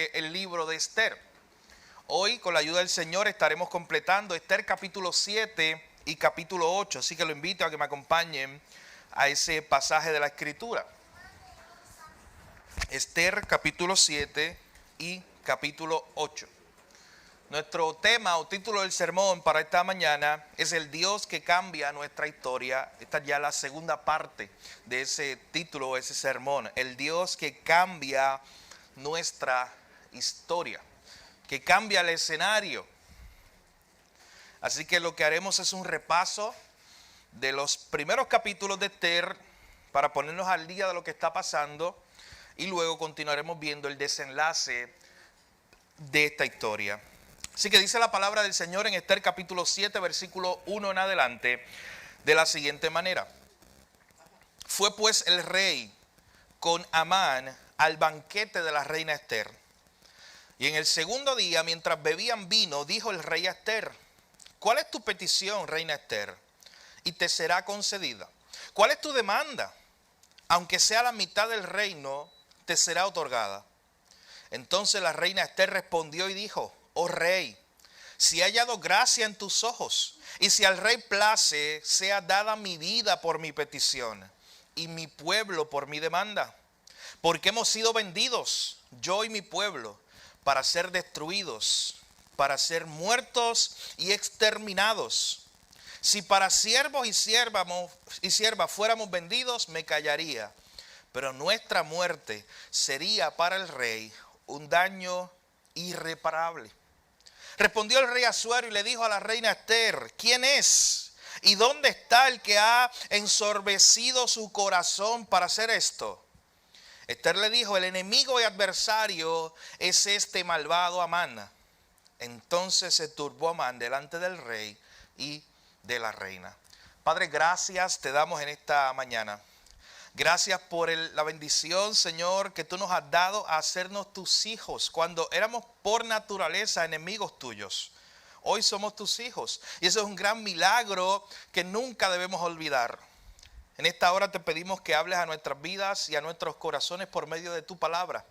sobre el libro de Esther. Hoy, con la ayuda del Señor, estaremos completando Esther capítulo 7 y capítulo 8. Así que lo invito a que me acompañen a ese pasaje de la Escritura. Esther capítulo 7 y capítulo 8. Nuestro tema o título del sermón para esta mañana es el Dios que cambia nuestra historia. Esta es ya la segunda parte de ese título, ese sermón. El Dios que cambia nuestra historia, que cambia el escenario. Así que lo que haremos es un repaso de los primeros capítulos de Esther para ponernos al día de lo que está pasando y luego continuaremos viendo el desenlace de esta historia. Así que dice la palabra del Señor en Esther capítulo 7, versículo 1 en adelante, de la siguiente manera. Fue pues el rey con Amán al banquete de la reina Esther. Y en el segundo día, mientras bebían vino, dijo el rey a Esther: ¿cuál es tu petición, reina Esther? Y te será concedida. ¿Cuál es tu demanda? Aunque sea la mitad del reino, te será otorgada. Entonces la reina Esther respondió y dijo: oh rey, si he hallado gracia en tus ojos, y si al rey place, sea dada mi vida por mi petición, y mi pueblo por mi demanda. Porque hemos sido vendidos, yo y mi pueblo, para ser destruidos, para ser muertos y exterminados. Si para siervos y siervas fuéramos vendidos, me callaría. Pero nuestra muerte sería para el rey un daño irreparable. Respondió el rey Asuero y le dijo a la reina Esther: ¿quién es? ¿Y dónde está el que ha ensorbecido su corazón para hacer esto? Esther le dijo: el enemigo y adversario es este malvado Amán. Entonces se turbó Amán delante del rey y de la reina. Padre, gracias te damos en esta mañana. Gracias por la bendición, Señor, que tú nos has dado a hacernos tus hijos cuando éramos por naturaleza enemigos tuyos. Hoy somos tus hijos y eso es un gran milagro que nunca debemos olvidar. En esta hora te pedimos que hables a nuestras vidas y a nuestros corazones por medio de tu palabra.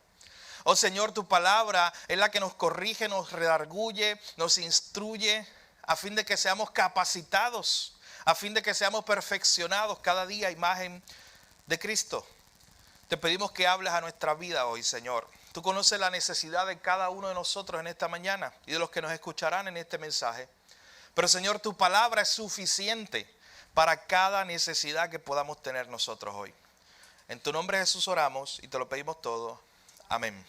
Oh Señor, tu palabra es la que nos corrige, nos redarguye, nos instruye a fin de que seamos capacitados, a fin de que seamos perfeccionados cada día a imagen de Cristo. Te pedimos que hables a nuestra vida hoy, Señor. Tú conoces la necesidad de cada uno de nosotros en esta mañana y de los que nos escucharán en este mensaje. Pero, Señor, tu palabra es suficiente para cada necesidad que podamos tener nosotros hoy. En tu nombre, Jesús, oramos y te lo pedimos todo. Amén.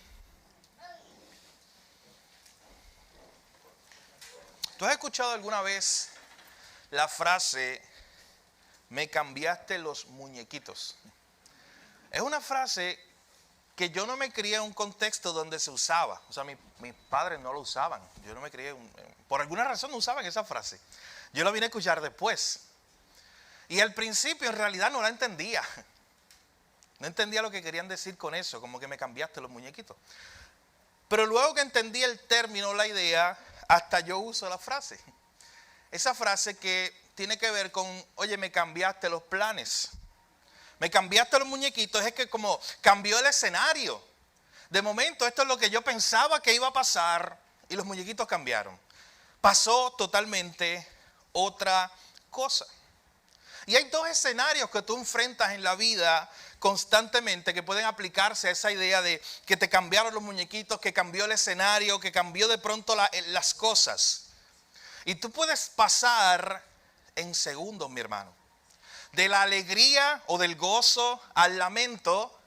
¿Tú has escuchado alguna vez la frase: me cambiaste los muñequitos? Es una frase que yo no me crié en un contexto donde se usaba. O sea, mis padres no lo usaban. Yo no me crié, por alguna razón no usaban esa frase. Yo la vine a escuchar después. Y al principio en realidad no la entendía. No entendía lo que querían decir con eso, como que me cambiaste los muñequitos. Pero luego que entendí el término, la idea, hasta yo uso la frase. Esa frase que tiene que ver con: oye, me cambiaste los planes. Me cambiaste los muñequitos. Es que como cambió el escenario. De momento esto es lo que yo pensaba que iba a pasar y los muñequitos cambiaron. Pasó totalmente otra cosa. Y hay dos escenarios que tú enfrentas en la vida constantemente que pueden aplicarse a esa idea de que te cambiaron los muñequitos, que cambió el escenario, que cambió de pronto las cosas. Y tú puedes pasar en segundos, mi hermano, de la alegría o del gozo al lamento,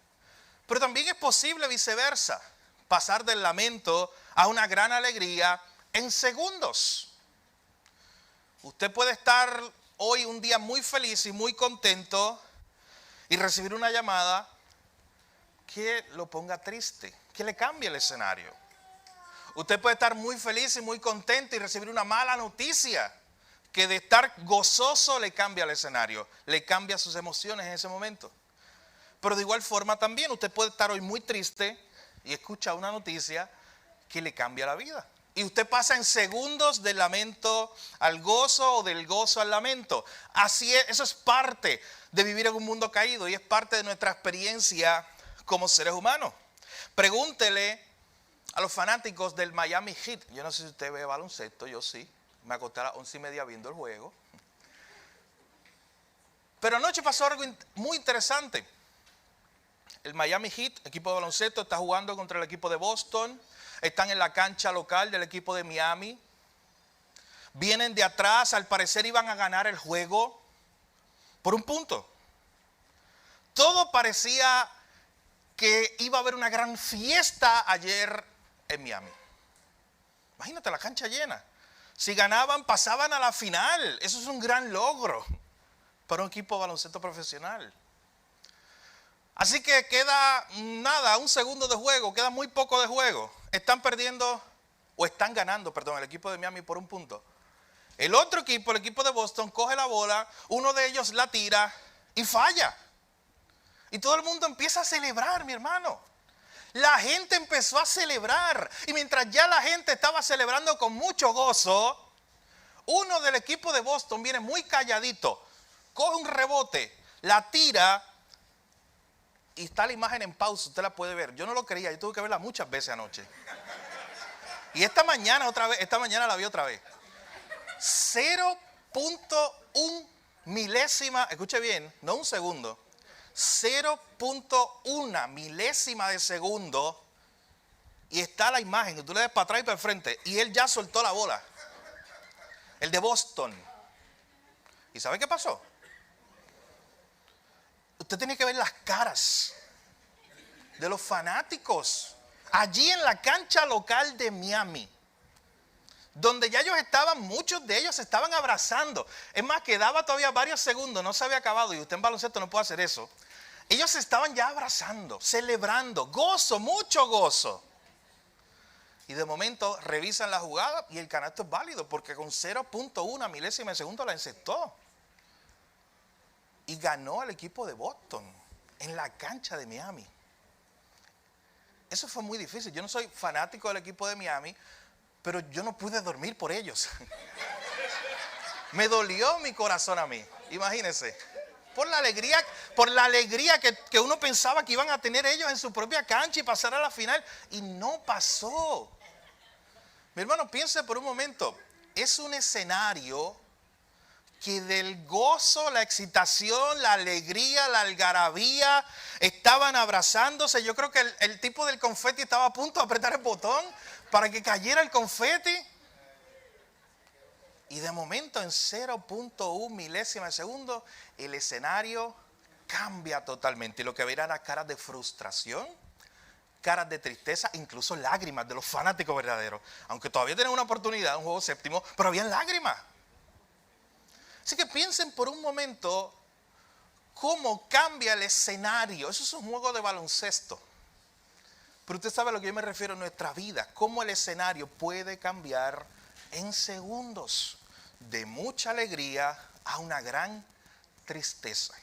pero también es posible viceversa, pasar del lamento a una gran alegría en segundos. Usted puede estar hoy un día muy feliz y muy contento y recibir una llamada que lo ponga triste, que le cambie el escenario. Usted puede estar muy feliz y muy contento y recibir una mala noticia que de estar gozoso le cambia el escenario, le cambia sus emociones en ese momento. Pero de igual forma también usted puede estar hoy muy triste y escucha una noticia que le cambia la vida. Y usted pasa en segundos del lamento al gozo o del gozo al lamento. Así es, eso es parte de vivir en un mundo caído y es parte de nuestra experiencia como seres humanos. Pregúntele a los fanáticos del Miami Heat. Yo no sé si usted ve baloncesto, yo sí. Me acosté a las 11:30 viendo el juego. Pero anoche pasó algo muy interesante. El Miami Heat, equipo de baloncesto, está jugando contra el equipo de Boston. Están en la cancha local del equipo de Miami. Vienen de atrás, al parecer iban a ganar el juego por un punto. Todo parecía que iba a haber una gran fiesta ayer en Miami. Imagínate la cancha llena. Si ganaban, pasaban a la final. Eso es un gran logro para un equipo de baloncesto profesional. Así que queda nada, un segundo de juego, queda muy poco de juego. Están perdiendo, o están ganando, perdón, el equipo de Miami por un punto. El otro equipo, el equipo de Boston, coge la bola, uno de ellos la tira y falla. Y todo el mundo empieza a celebrar, mi hermano. La gente empezó a celebrar. Y mientras ya la gente estaba celebrando con mucho gozo, uno del equipo de Boston viene muy calladito, coge un rebote, la tira y está la imagen en pausa, usted la puede ver. Yo no lo creía, yo tuve que verla muchas veces anoche. Y esta mañana la vi otra vez. 0.1 milésima, escuche bien, no un segundo, 0.1 milésima de segundo y está la imagen, que tú le das para atrás y para el frente y él ya soltó la bola. El de Boston. ¿Y sabe qué pasó? Usted tiene que ver las caras de los fanáticos allí en la cancha local de Miami, donde ya ellos estaban, muchos de ellos se estaban abrazando. Es más, quedaba todavía varios segundos, no se había acabado, y usted en baloncesto no puede hacer eso. Ellos se estaban ya abrazando, celebrando, gozo, mucho gozo. Y de momento revisan la jugada y el canasto es válido, porque con 0.1 milésima de segundo la encestó. Y ganó al equipo de Boston en la cancha de Miami. Eso fue muy difícil. Yo no soy fanático del equipo de Miami, pero yo no pude dormir por ellos. Me dolió mi corazón a mí, imagínense. Por la alegría que uno pensaba que iban a tener ellos en su propia cancha y pasar a la final. Y no pasó. Mi hermano, piense por un momento. Es un escenario que del gozo, la excitación, la alegría, la algarabía, estaban abrazándose. Yo creo que el tipo del confeti estaba a punto de apretar el botón para que cayera el confeti. Y de momento en 0.1 milésima de segundo el escenario cambia totalmente. Y lo que verán eran caras de frustración, caras de tristeza, incluso lágrimas de los fanáticos verdaderos. Aunque todavía tienen una oportunidad, un juego séptimo, pero habían lágrimas. Así que piensen por un momento cómo cambia el escenario. Eso es un juego de baloncesto. Pero usted sabe a lo que yo me refiero en nuestra vida. Cómo el escenario puede cambiar en segundos. De mucha alegría a una gran tristeza.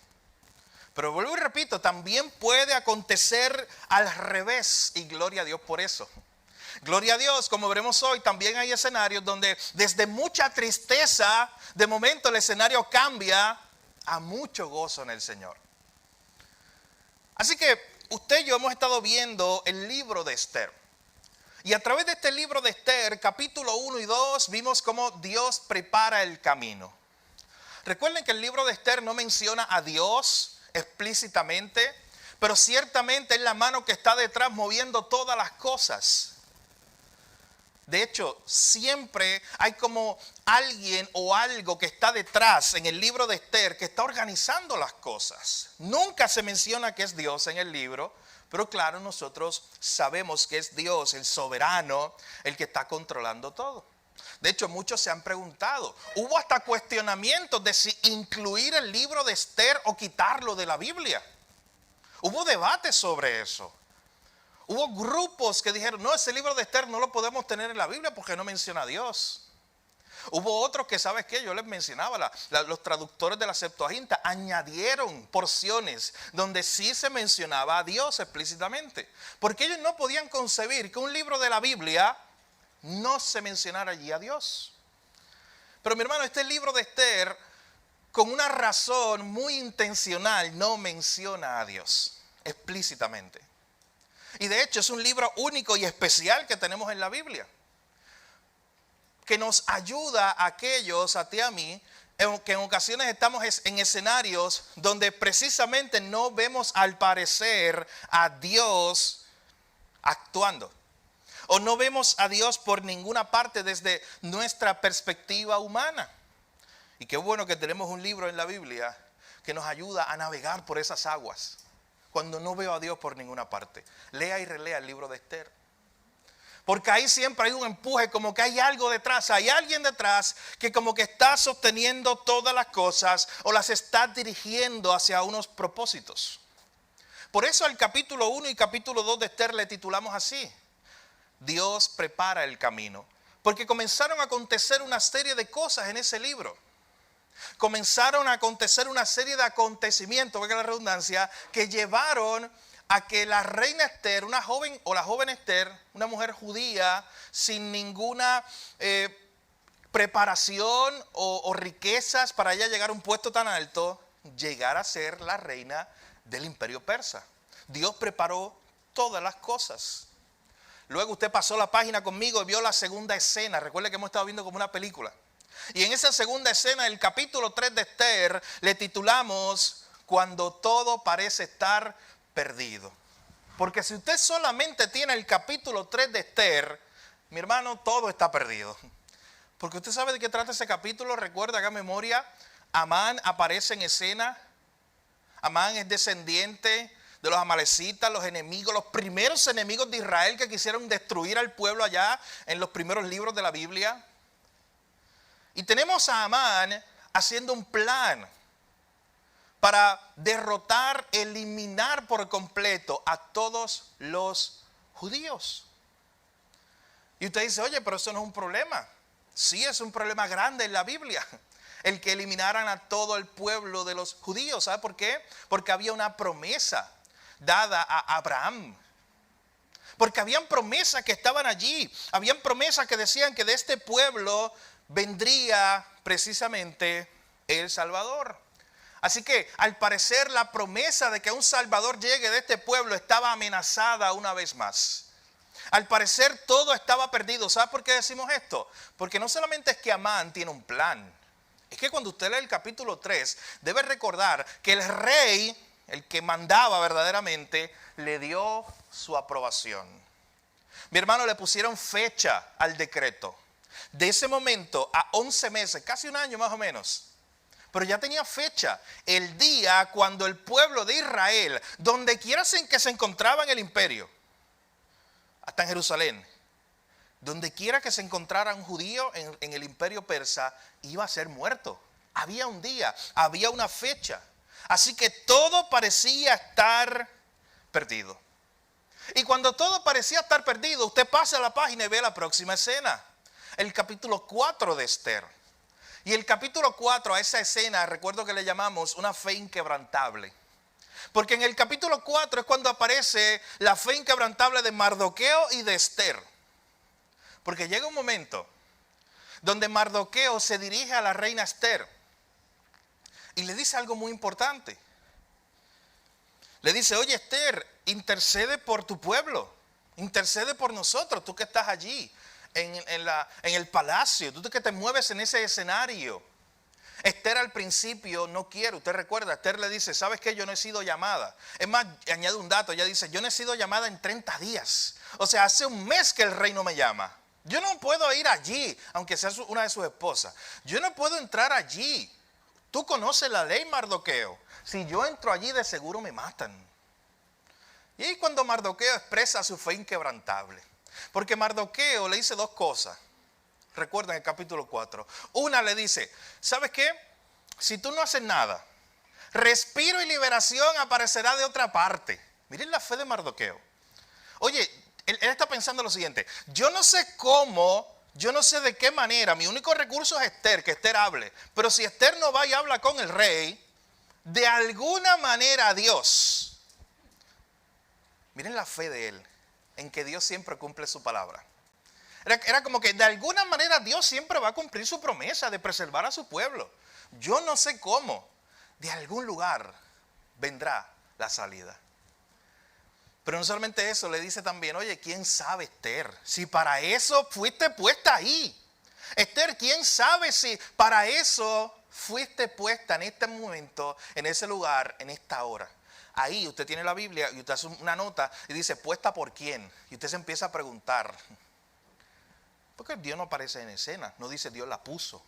Pero vuelvo y repito, también puede acontecer al revés. Y gloria a Dios por eso. Gloria a Dios, como veremos hoy, también hay escenarios donde desde mucha tristeza, de momento el escenario cambia a mucho gozo en el Señor. Así que usted y yo hemos estado viendo el libro de Esther. Y a través de este libro de Esther, capítulo 1 y 2, vimos cómo Dios prepara el camino. Recuerden que el libro de Esther no menciona a Dios explícitamente, pero ciertamente es la mano que está detrás moviendo todas las cosas. De hecho, siempre hay como alguien o algo que está detrás en el libro de Esther que está organizando las cosas. Nunca se menciona que es Dios en el libro, pero claro, nosotros sabemos que es Dios, el soberano, el que está controlando todo. De hecho, muchos se han preguntado, hubo hasta cuestionamientos de si incluir el libro de Esther o quitarlo de la Biblia. Hubo debates sobre eso. Hubo grupos que dijeron, no, ese libro de Esther no lo podemos tener en la Biblia porque no menciona a Dios. Hubo otros que, ¿sabes qué? Yo les mencionaba, los traductores de la Septuaginta añadieron porciones donde sí se mencionaba a Dios explícitamente. Porque ellos no podían concebir que un libro de la Biblia no se mencionara allí a Dios. Pero mi hermano, este libro de Esther, con una razón muy intencional, no menciona a Dios explícitamente. Y de hecho es un libro único y especial que tenemos en la Biblia, que nos ayuda a aquellos, a ti y a mí, que en ocasiones estamos en escenarios donde precisamente no vemos al parecer a Dios actuando. O no vemos a Dios por ninguna parte desde nuestra perspectiva humana. Y qué bueno que tenemos un libro en la Biblia que nos ayuda a navegar por esas aguas cuando no veo a Dios por ninguna parte. Lea y relea el libro de Esther. Porque ahí siempre hay un empuje, como que hay algo detrás, hay alguien detrás que como que está sosteniendo todas las cosas o las está dirigiendo hacia unos propósitos. Por eso el capítulo 1 y capítulo 2 de Esther le titulamos así: Dios prepara el camino. Porque comenzaron a acontecer una serie de cosas en ese libro. Comenzaron a acontecer una serie de acontecimientos, valga la redundancia, que llevaron a que la reina Esther, una joven o la joven Esther, una mujer judía sin ninguna preparación o riquezas para ella llegar a un puesto tan alto, llegara a ser la reina del imperio persa. Dios preparó todas las cosas. Luego usted pasó la página conmigo y vio la segunda escena. Recuerde que hemos estado viendo como una película. Y en esa segunda escena, el capítulo 3 de Esther, le titulamos Cuando todo parece estar perdido. Porque si usted solamente tiene el capítulo 3 de Esther, mi hermano, todo está perdido. Porque usted sabe de qué trata ese capítulo. Recuerda, haga memoria, Amán aparece en escena. Amán es descendiente de los amalecitas, los enemigos, los primeros enemigos de Israel que quisieron destruir al pueblo allá en los primeros libros de la Biblia. Y tenemos a Amán haciendo un plan para derrotar, eliminar por completo a todos los judíos. Y usted dice, oye, pero eso no es un problema. Sí, es un problema grande en la Biblia, el que eliminaran a todo el pueblo de los judíos. ¿Sabe por qué? Porque había una promesa dada a Abraham. Porque habían promesas que estaban allí. Habían promesas que decían que de este pueblo vendría precisamente el Salvador. Así que al parecer la promesa de que un Salvador llegue de este pueblo estaba amenazada una vez más. Al parecer todo estaba perdido. ¿Sabe por qué decimos esto? Porque no solamente es que Amán tiene un plan. Es que cuando usted lee el capítulo 3, debe recordar que el rey, el que mandaba verdaderamente, le dio su aprobación. Mi hermano, le pusieron fecha al decreto. De ese momento a 11 meses, casi un año más o menos. Pero ya tenía fecha, el día cuando el pueblo de Israel, donde quiera que se encontraba en el imperio, hasta en Jerusalén, donde quiera que se encontrara un judío en el imperio persa, iba a ser muerto. Había un día, había una fecha. Así que todo parecía estar perdido. Y cuando todo parecía estar perdido, usted pasa a la página y ve la próxima escena. El capítulo 4 de Esther. Y el capítulo 4 a esa escena, recuerdo que le llamamos una fe inquebrantable. Porque en el capítulo 4 es cuando aparece la fe inquebrantable de Mardoqueo y de Esther. Porque llega un momento donde Mardoqueo se dirige a la reina Esther y le dice algo muy importante. Le dice, oye Esther, intercede por tu pueblo, intercede por nosotros, tú que estás allí en el palacio, tú que te mueves en ese escenario. Esther al principio no quiere, usted recuerda, Esther le dice, ¿sabes qué? Yo no he sido llamada. Es más, añade un dato, ella dice, yo no he sido llamada en 30 días. O sea, hace un mes que el rey no me llama. Yo no puedo ir allí, aunque sea una de sus esposas. Yo no puedo entrar allí. Tú conoces la ley, Mardoqueo. Si yo entro allí, de seguro me matan. Y ahí cuando Mardoqueo expresa su fe inquebrantable. Porque Mardoqueo le dice dos cosas. Recuerda en el capítulo 4. Una le dice, ¿sabes qué? Si tú no haces nada, respiro y liberación aparecerá de otra parte. Miren la fe de Mardoqueo. Oye, él está pensando lo siguiente. Yo no sé cómo, yo no sé de qué manera. Mi único recurso es Esther, que Esther hable. Pero si Esther no va y habla con el rey, de alguna manera Dios. Miren la fe de él, en que Dios siempre cumple su palabra. Era como que de alguna manera Dios siempre va a cumplir su promesa de preservar a su pueblo. Yo no sé cómo, de algún lugar vendrá la salida. Pero no solamente eso, le dice también, oye, ¿quién sabe, Esther? Si para eso fuiste puesta ahí. Esther, ¿quién sabe si para eso fuiste puesta en este momento, en ese lugar, en esta hora? Ahí usted tiene la Biblia y usted hace una nota y dice, ¿puesta por quién? Y usted se empieza a preguntar. Porque Dios no aparece en escena, no dice Dios la puso.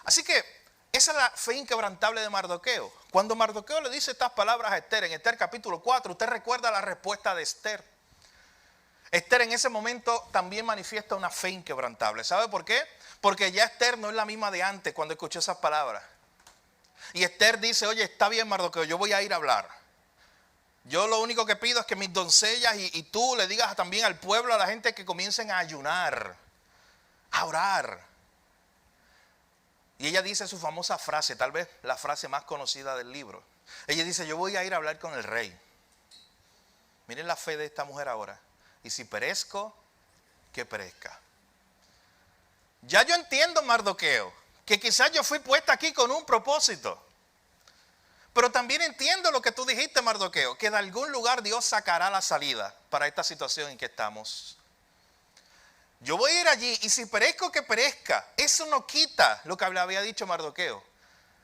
Así que esa es la fe inquebrantable de Mardoqueo. Cuando Mardoqueo le dice estas palabras a Esther, en Esther capítulo 4, usted recuerda la respuesta de Esther. Esther en ese momento también manifiesta una fe inquebrantable. ¿Sabe por qué? Porque ya Esther no es la misma de antes cuando escuchó esas palabras. Y Esther dice, oye, está bien Mardoqueo, yo voy a ir a hablar. Yo lo único que pido es que mis doncellas y tú le digas también al pueblo, a la gente que comiencen a ayunar, a orar. Y ella dice su famosa frase, tal vez la frase más conocida del libro. Ella dice, yo voy a ir a hablar con el rey. Miren la fe de esta mujer ahora. Y si perezco, que perezca. Ya yo entiendo, Mardoqueo, que quizás yo fui puesta aquí con un propósito. Pero también entiendo lo que tú dijiste, Mardoqueo, que de algún lugar Dios sacará la salida para esta situación en que estamos. Yo voy a ir allí y si perezco, que perezca. Eso no quita lo que le había dicho Mardoqueo.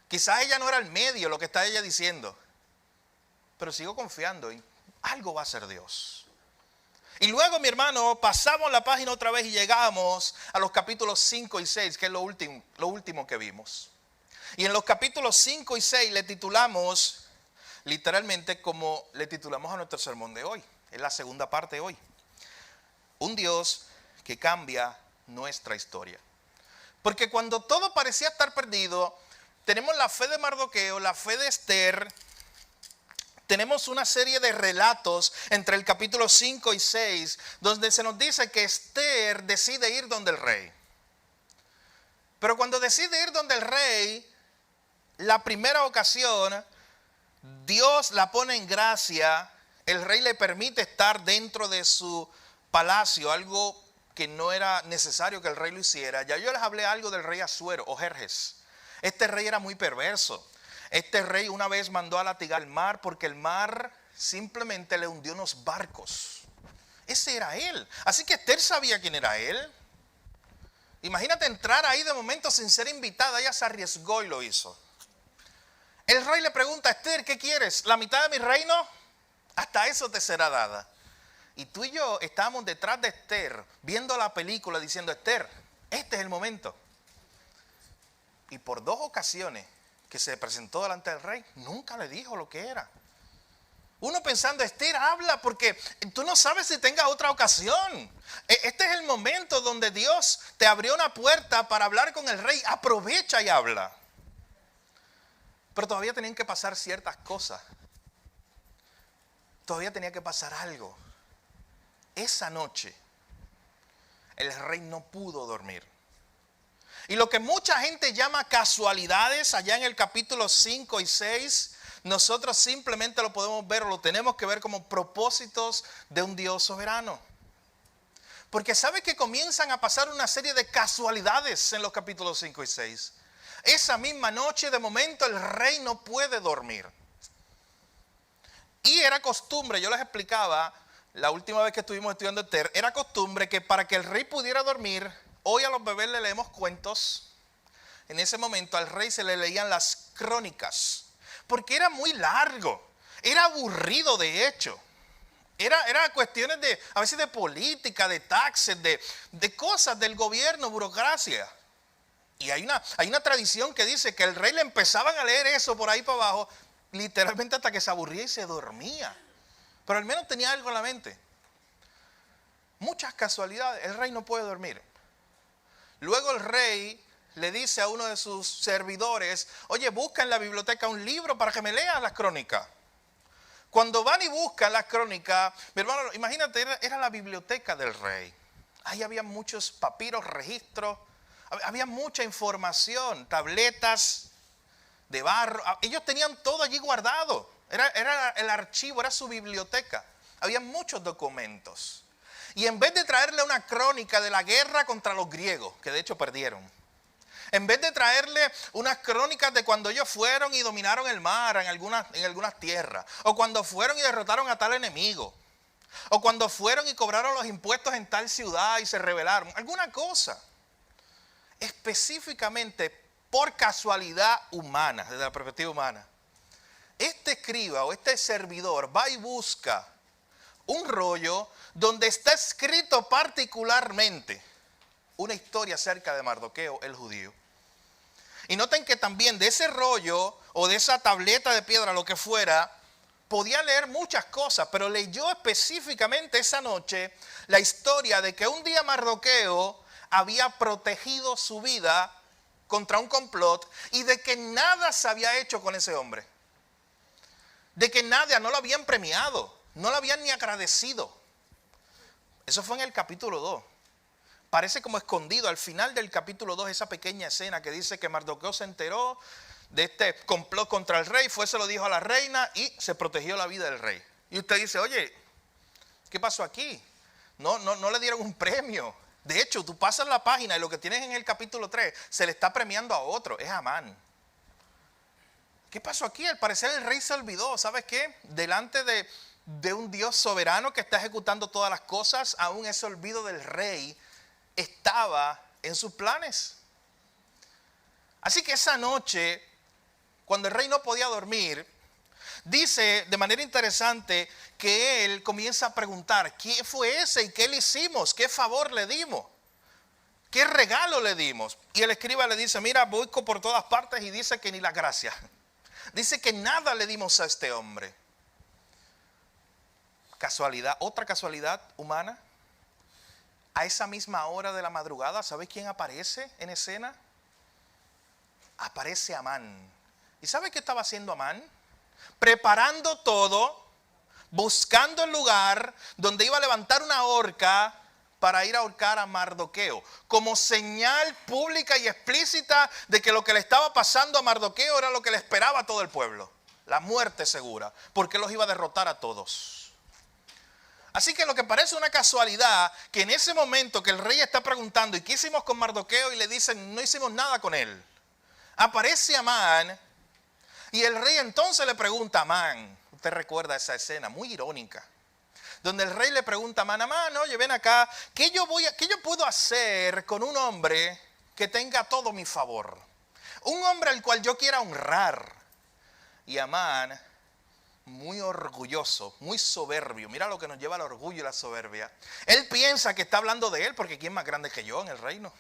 Quizás ella no era el medio, lo que está ella diciendo. Pero sigo confiando en algo va a ser Dios. Y luego, mi hermano, pasamos la página otra vez y llegamos a los capítulos 5 y 6, que es lo último que vimos. Y en los capítulos 5 y 6 le titulamos, literalmente como le titulamos a nuestro sermón de hoy. Es la segunda parte de hoy. Un Dios que cambia nuestra historia. Porque cuando todo parecía estar perdido, tenemos la fe de Mardoqueo, la fe de Esther. Tenemos una serie de relatos entre el capítulo 5 y 6, donde se nos dice que Esther decide ir donde el rey. Pero cuando decide ir donde el rey, la primera ocasión, Dios la pone en gracia, el rey le permite estar dentro de su palacio, algo que no era necesario que el rey lo hiciera. Ya yo les hablé algo del rey Asuero o Jerjes. Este rey era muy perverso. Este rey una vez mandó a latigar el mar porque el mar simplemente le hundió unos barcos. Ese era él. Así que Esther sabía quién era él. Imagínate entrar ahí de momento sin ser invitada. Ella se arriesgó y lo hizo. El rey le pregunta a Esther, ¿qué quieres? ¿La mitad de mi reino? Hasta eso te será dada. Y tú y yo estábamos detrás de Esther viendo la película diciendo, Esther, este es el momento. Y por 2 ocasiones que se presentó delante del rey, nunca le dijo lo que era. Uno pensando, Esther, habla porque tú no sabes si tenga otra ocasión. Este es el momento donde Dios te abrió una puerta para hablar con el rey. Aprovecha y habla. Pero todavía tenían que pasar ciertas cosas. Todavía tenía que pasar algo. Esa noche, el rey no pudo dormir. Y lo que mucha gente llama casualidades, allá en el capítulo 5 y 6, nosotros simplemente lo podemos ver o lo tenemos que ver como propósitos de un Dios soberano. Porque sabe que comienzan a pasar una serie de casualidades en los capítulos 5 y 6. Esa misma noche, de momento, el rey no puede dormir. Y era costumbre, yo les explicaba, la última vez que estuvimos estudiando Esther, era costumbre que para que el rey pudiera dormir, hoy a los bebés le leemos cuentos. En ese momento al rey se le leían las crónicas. Porque era muy largo. Era aburrido de hecho. Era cuestiones a veces de política, de taxes, de cosas del gobierno, burocracia. Y hay una tradición que dice que el rey le empezaban a leer eso por ahí para abajo, literalmente hasta que se aburría y se dormía. Pero al menos tenía algo en la mente. Muchas casualidades. El rey no puede dormir. Luego el rey le dice a uno de sus servidores, oye, busca en la biblioteca un libro para que me leas las crónicas. Cuando van y buscan las crónicas, mi hermano, imagínate, era la biblioteca del rey. Ahí había muchos papiros, registros, había mucha información, tabletas de barro. Ellos tenían todo allí guardado. Era el archivo, era su biblioteca. Había muchos documentos. Y en vez de traerle una crónica de la guerra contra los griegos, que de hecho perdieron, En vez de traerle unas crónicas de cuando ellos fueron y dominaron el mar en algunas tierras, o cuando fueron y derrotaron a tal enemigo, o cuando fueron y cobraron los impuestos en tal ciudad y se rebelaron, alguna cosa. Específicamente por casualidad humana, desde la perspectiva humana, este escriba o este servidor va y busca un rollo donde está escrito particularmente una historia acerca de Mardoqueo, el judío. Y noten que también de ese rollo o de esa tableta de piedra, lo que fuera, podía leer muchas cosas, pero leyó específicamente esa noche la historia de que un día Mardoqueo había protegido su vida contra un complot y de que nada se había hecho con ese hombre. De que nada, no lo habían premiado, no lo habían ni agradecido. Eso fue en el capítulo 2. Parece como escondido al final del capítulo 2 esa pequeña escena que dice que Mardoqueo se enteró de este complot contra el rey, se lo dijo a la reina y se protegió la vida del rey. Y usted dice, oye, ¿qué pasó aquí? No le dieron un premio. De hecho, tú pasas la página y lo que tienes en el capítulo 3 se le está premiando a otro, es Amán. ¿Qué pasó aquí? Al parecer el rey se olvidó, ¿sabes qué? Delante de un Dios soberano que está ejecutando todas las cosas, aún ese olvido del rey estaba en sus planes. Así que esa noche, cuando el rey no podía dormir, dice de manera interesante que él comienza a preguntar, ¿qué fue ese y qué le hicimos? ¿Qué favor le dimos? ¿Qué regalo le dimos? Y el escriba le dice, mira, busco por todas partes y dice que ni la gracia. Dice que nada le dimos a este hombre. Casualidad, otra casualidad humana. A esa misma hora de la madrugada, ¿sabes quién aparece en escena? Aparece Amán. ¿Y sabe qué estaba haciendo Amán? Preparando todo, buscando el lugar donde iba a levantar una horca para ir a ahorcar a Mardoqueo, como señal pública y explícita de que lo que le estaba pasando a Mardoqueo era lo que le esperaba a todo el pueblo, la muerte segura, porque los iba a derrotar a todos. Así que lo que parece una casualidad, que en ese momento que el rey está preguntando, ¿y qué hicimos con Mardoqueo? Y le dicen, no hicimos nada con él. Aparece Amán y el rey entonces le pregunta a Amán, usted recuerda esa escena muy irónica, donde el rey le pregunta a Amán, oye, ven acá, ¿qué yo puedo hacer con un hombre que tenga todo mi favor? Un hombre al cual yo quiera honrar. Y Amán, muy orgulloso, muy soberbio, mira lo que nos lleva al orgullo y la soberbia. Él piensa que está hablando de él porque ¿quién es más grande que yo en el reino?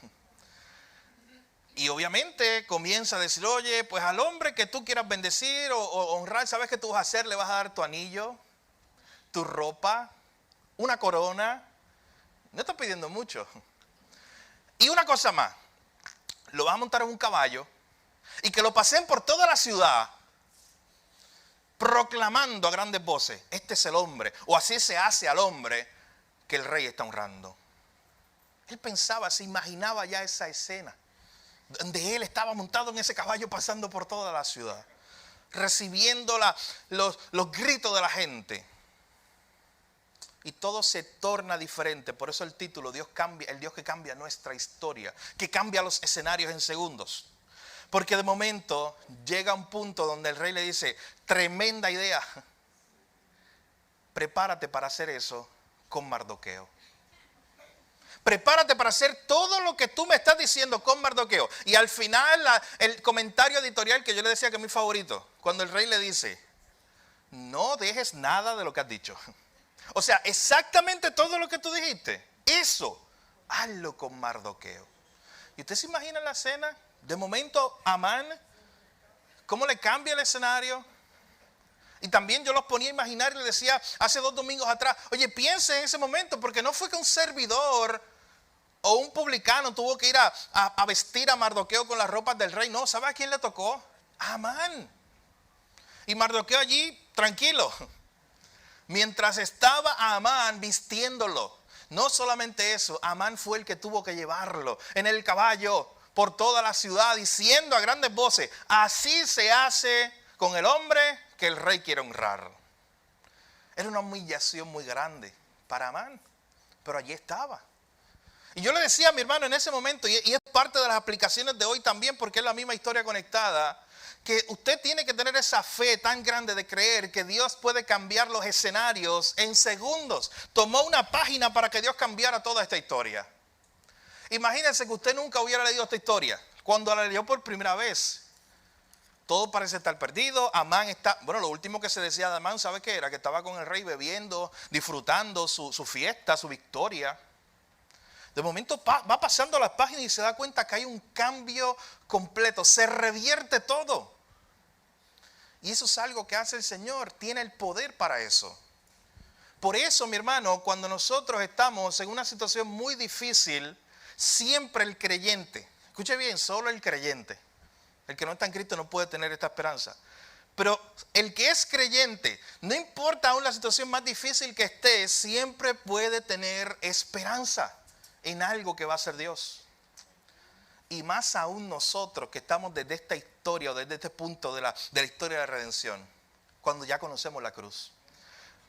Y obviamente comienza a decir, oye, pues al hombre que tú quieras bendecir o honrar, ¿sabes qué tú vas a hacer? Le vas a dar tu anillo, tu ropa, una corona. No está pidiendo mucho. Y una cosa más, lo vas a montar en un caballo y que lo pasen por toda la ciudad proclamando a grandes voces, este es el hombre, o así se hace al hombre que el rey está honrando. Él pensaba, se imaginaba ya esa escena, donde él estaba montado en ese caballo pasando por toda la ciudad, recibiendo los gritos de la gente. Y todo se torna diferente, por eso el título, Dios cambia, el Dios que cambia nuestra historia, que cambia los escenarios en segundos. Porque de momento llega un punto donde el rey le dice, tremenda idea, prepárate para hacer eso con Mardoqueo. Prepárate para hacer todo lo que tú me estás diciendo con Mardoqueo. Y al final el comentario editorial que yo le decía que es mi favorito, cuando el rey le dice, no dejes nada de lo que has dicho. O sea, exactamente todo lo que tú dijiste, eso, hazlo con Mardoqueo. ¿Y usted se imagina la escena? De momento, Amán, ¿cómo le cambia el escenario? Y también yo los ponía a imaginar y le decía hace 2 domingos atrás, oye, piense en ese momento, porque no fue que un servidor o un publicano tuvo que ir a vestir a Mardoqueo con las ropas del rey. No, ¿sabe a quién le tocó? A Amán. Y Mardoqueo allí, tranquilo. Mientras estaba Amán vistiéndolo. No solamente eso, Amán fue el que tuvo que llevarlo en el caballo por toda la ciudad diciendo a grandes voces, así se hace con el hombre que el rey quiere honrar. Era una humillación muy grande para Amán, pero allí estaba. Y yo le decía a mi hermano en ese momento, y es parte de las aplicaciones de hoy también, porque es la misma historia conectada, que usted tiene que tener esa fe tan grande de creer que Dios puede cambiar los escenarios en segundos. Tomó una página para que Dios cambiara toda esta historia. Imagínense que usted nunca hubiera leído esta historia. Cuando la leyó por primera vez, todo parece estar perdido. Amán está, bueno, lo último que se decía de Amán, ¿sabe qué era? Que estaba con el rey bebiendo, disfrutando su fiesta, su victoria. De momento va pasando las páginas y se da cuenta que hay un cambio completo. Se revierte todo. Y eso es algo que hace el Señor. Tiene el poder para eso. Por eso, mi hermano, cuando nosotros estamos en una situación muy difícil, siempre el creyente, escuche bien, solo el creyente, el que no está en Cristo no puede tener esta esperanza. Pero el que es creyente, no importa aún la situación más difícil que esté, siempre puede tener esperanza en algo que va a ser Dios. Y más aún nosotros que estamos desde esta historia o desde este punto de la historia de la redención, cuando ya conocemos la cruz,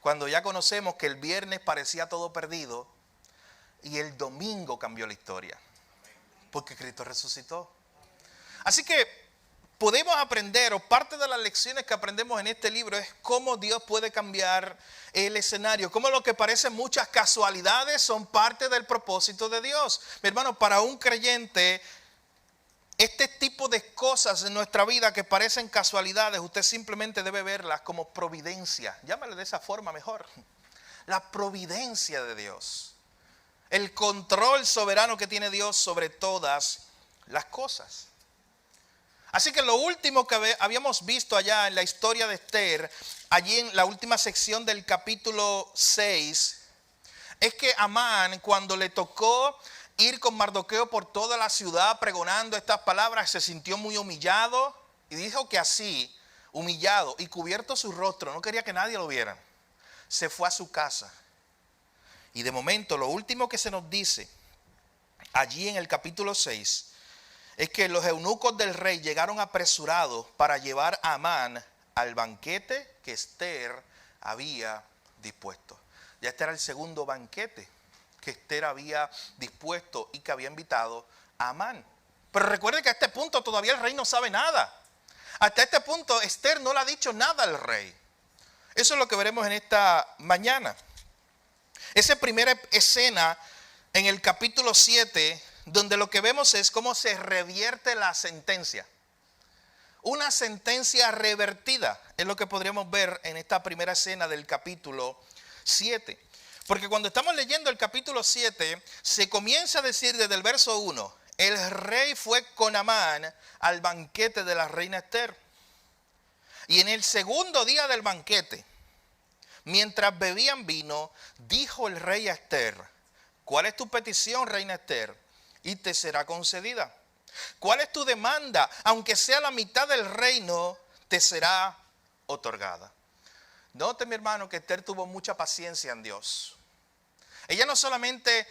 cuando ya conocemos que el viernes parecía todo perdido y el domingo cambió la historia, porque Cristo resucitó. Así que podemos aprender, o parte de las lecciones que aprendemos en este libro es cómo Dios puede cambiar el escenario, cómo lo que parecen muchas casualidades son parte del propósito de Dios. Mi hermano, para un creyente, este tipo de cosas en nuestra vida que parecen casualidades, usted simplemente debe verlas como providencia. Llámale de esa forma mejor. La providencia de Dios. El control soberano que tiene Dios sobre todas las cosas. Así que lo último que habíamos visto allá en la historia de Esther, allí en la última sección del capítulo 6, es que Amán, cuando le tocó ir con Mardoqueo por toda la ciudad pregonando estas palabras, se sintió muy humillado y dijo que así, humillado y cubierto su rostro, no quería que nadie lo viera, se fue a su casa. Y de momento lo último que se nos dice allí en el capítulo 6 es que los eunucos del rey llegaron apresurados para llevar a Amán al banquete que Esther había dispuesto. Ya este era el segundo banquete que Esther había dispuesto y que había invitado a Amán. Pero recuerde que a este punto todavía el rey no sabe nada. Hasta este punto Esther no le ha dicho nada al rey. Eso es lo que veremos en esta mañana. Esa primera escena en el capítulo 7, donde lo que vemos es cómo se revierte la sentencia. Una sentencia revertida es lo que podríamos ver en esta primera escena del capítulo 7. Porque cuando estamos leyendo el capítulo 7, se comienza a decir desde el verso 1, el rey fue con Amán al banquete de la reina Esther. Y en el segundo día del banquete, mientras bebían vino, dijo el rey a Esther, ¿cuál es tu petición, reina Esther? Y te será concedida. ¿Cuál es tu demanda? Aunque sea la mitad del reino, te será otorgada. Note, mi hermano, que Esther tuvo mucha paciencia en Dios. Ella no solamente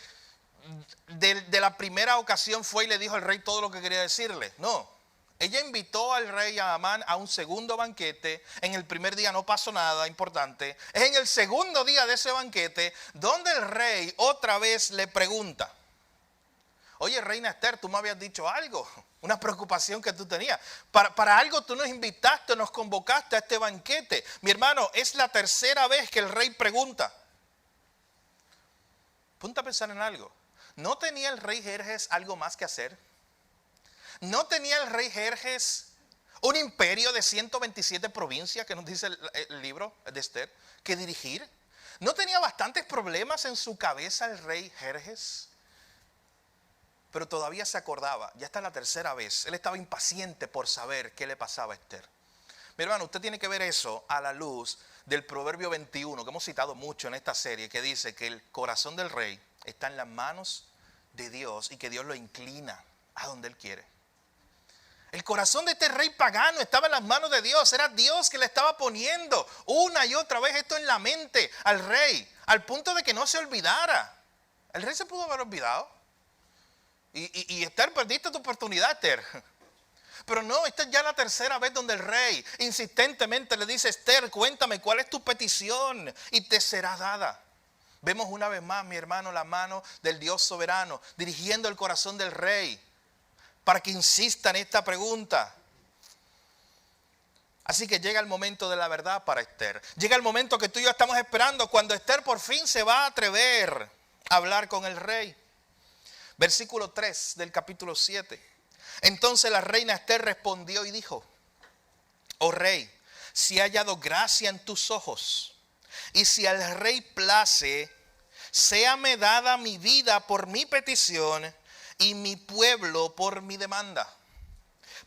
de la primera ocasión fue y le dijo al rey todo lo que quería decirle. No, ella invitó al rey Amán a un segundo banquete. En el primer día no pasó nada importante. Es en el segundo día de ese banquete donde el rey otra vez le pregunta, oye, reina Esther, tú me habías dicho algo, una preocupación que tú tenías. Para algo tú nos invitaste, nos convocaste a este banquete. Mi hermano, es la tercera vez que el rey pregunta. Ponte a pensar en algo. ¿No tenía el rey Jerjes algo más que hacer? ¿No tenía el rey Jerjes un imperio de 127 provincias, que nos dice el libro de Esther, que dirigir? ¿No tenía bastantes problemas en su cabeza el rey Jerjes? Pero todavía se acordaba, ya está la tercera vez. Él estaba impaciente por saber qué le pasaba a Esther. Mi hermano, usted tiene que ver eso a la luz del Proverbio 21, que hemos citado mucho en esta serie, que dice que el corazón del rey está en las manos de Dios y que Dios lo inclina a donde Él quiere. El corazón de este rey pagano estaba en las manos de Dios. Era Dios que le estaba poniendo una y otra vez esto en la mente al rey, al punto de que no se olvidara. El rey se pudo haber olvidado. Y Esther, perdiste tu oportunidad, Esther. Pero no, esta es ya la tercera vez donde el rey insistentemente le dice, Esther, cuéntame cuál es tu petición y te será dada. Vemos una vez más, mi hermano, la mano del Dios soberano dirigiendo el corazón del rey para que insista en esta pregunta. Así que llega el momento de la verdad para Esther. Llega el momento que tú y yo estamos esperando, cuando Esther por fin se va a atrever a hablar con el rey. Versículo 3 del capítulo 7. Entonces la reina Esther respondió y dijo: oh rey, si he hallado gracia en tus ojos, y si al rey place, séame dada mi vida por mi petición y mi pueblo por mi demanda.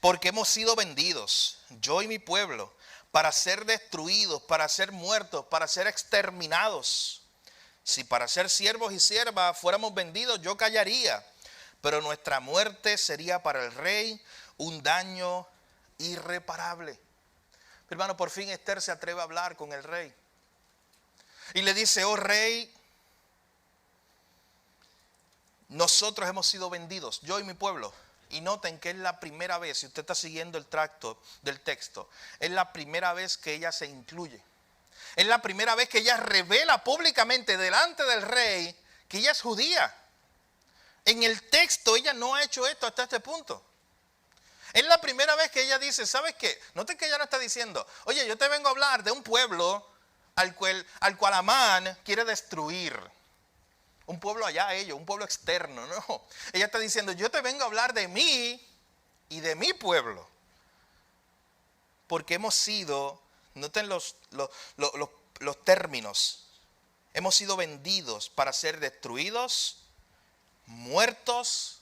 Porque hemos sido vendidos, yo y mi pueblo, para ser destruidos, para ser muertos, para ser exterminados. Si para ser siervos y siervas fuéramos vendidos, yo callaría. Pero nuestra muerte sería para el rey un daño irreparable. Hermano, por fin Esther se atreve a hablar con el rey. Y le dice: oh rey, nosotros hemos sido vendidos, yo y mi pueblo. Y noten que es la primera vez, si usted está siguiendo el tracto del texto, es la primera vez que ella se incluye. Es la primera vez que ella revela públicamente delante del rey que ella es judía. En el texto ella no ha hecho esto hasta este punto. Es la primera vez que ella dice: ¿sabes qué? Noten que ella no está diciendo: oye, yo te vengo a hablar de un pueblo al cual Amán quiere destruir. Un pueblo allá ellos, un pueblo externo, no. Ella está diciendo: yo te vengo a hablar de mí y de mi pueblo. Porque hemos sido, noten los términos, hemos sido vendidos para ser destruidos, muertos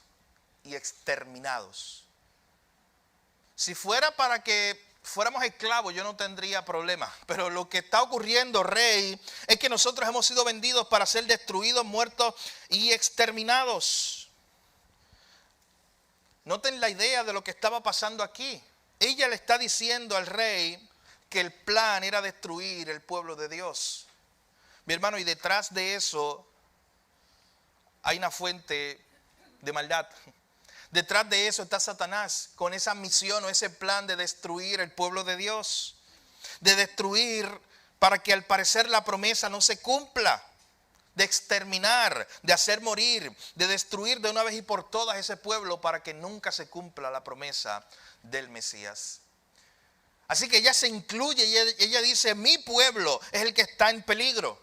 y exterminados. Si fuera para que fuéramos esclavos, yo no tendría problema. Pero lo que está ocurriendo, rey, es que nosotros hemos sido vendidos para ser destruidos, muertos y exterminados. Noten la idea de lo que estaba pasando aquí. Ella le está diciendo al rey que el plan era destruir el pueblo de Dios. Mi hermano, y detrás de eso hay una fuente de maldad. Detrás de eso está Satanás con esa misión o ese plan de destruir el pueblo de Dios. De destruir para que al parecer la promesa no se cumpla. De exterminar, de hacer morir, de destruir de una vez y por todas ese pueblo para que nunca se cumpla la promesa del Mesías. Así que ella se incluye y ella dice: mi pueblo es el que está en peligro.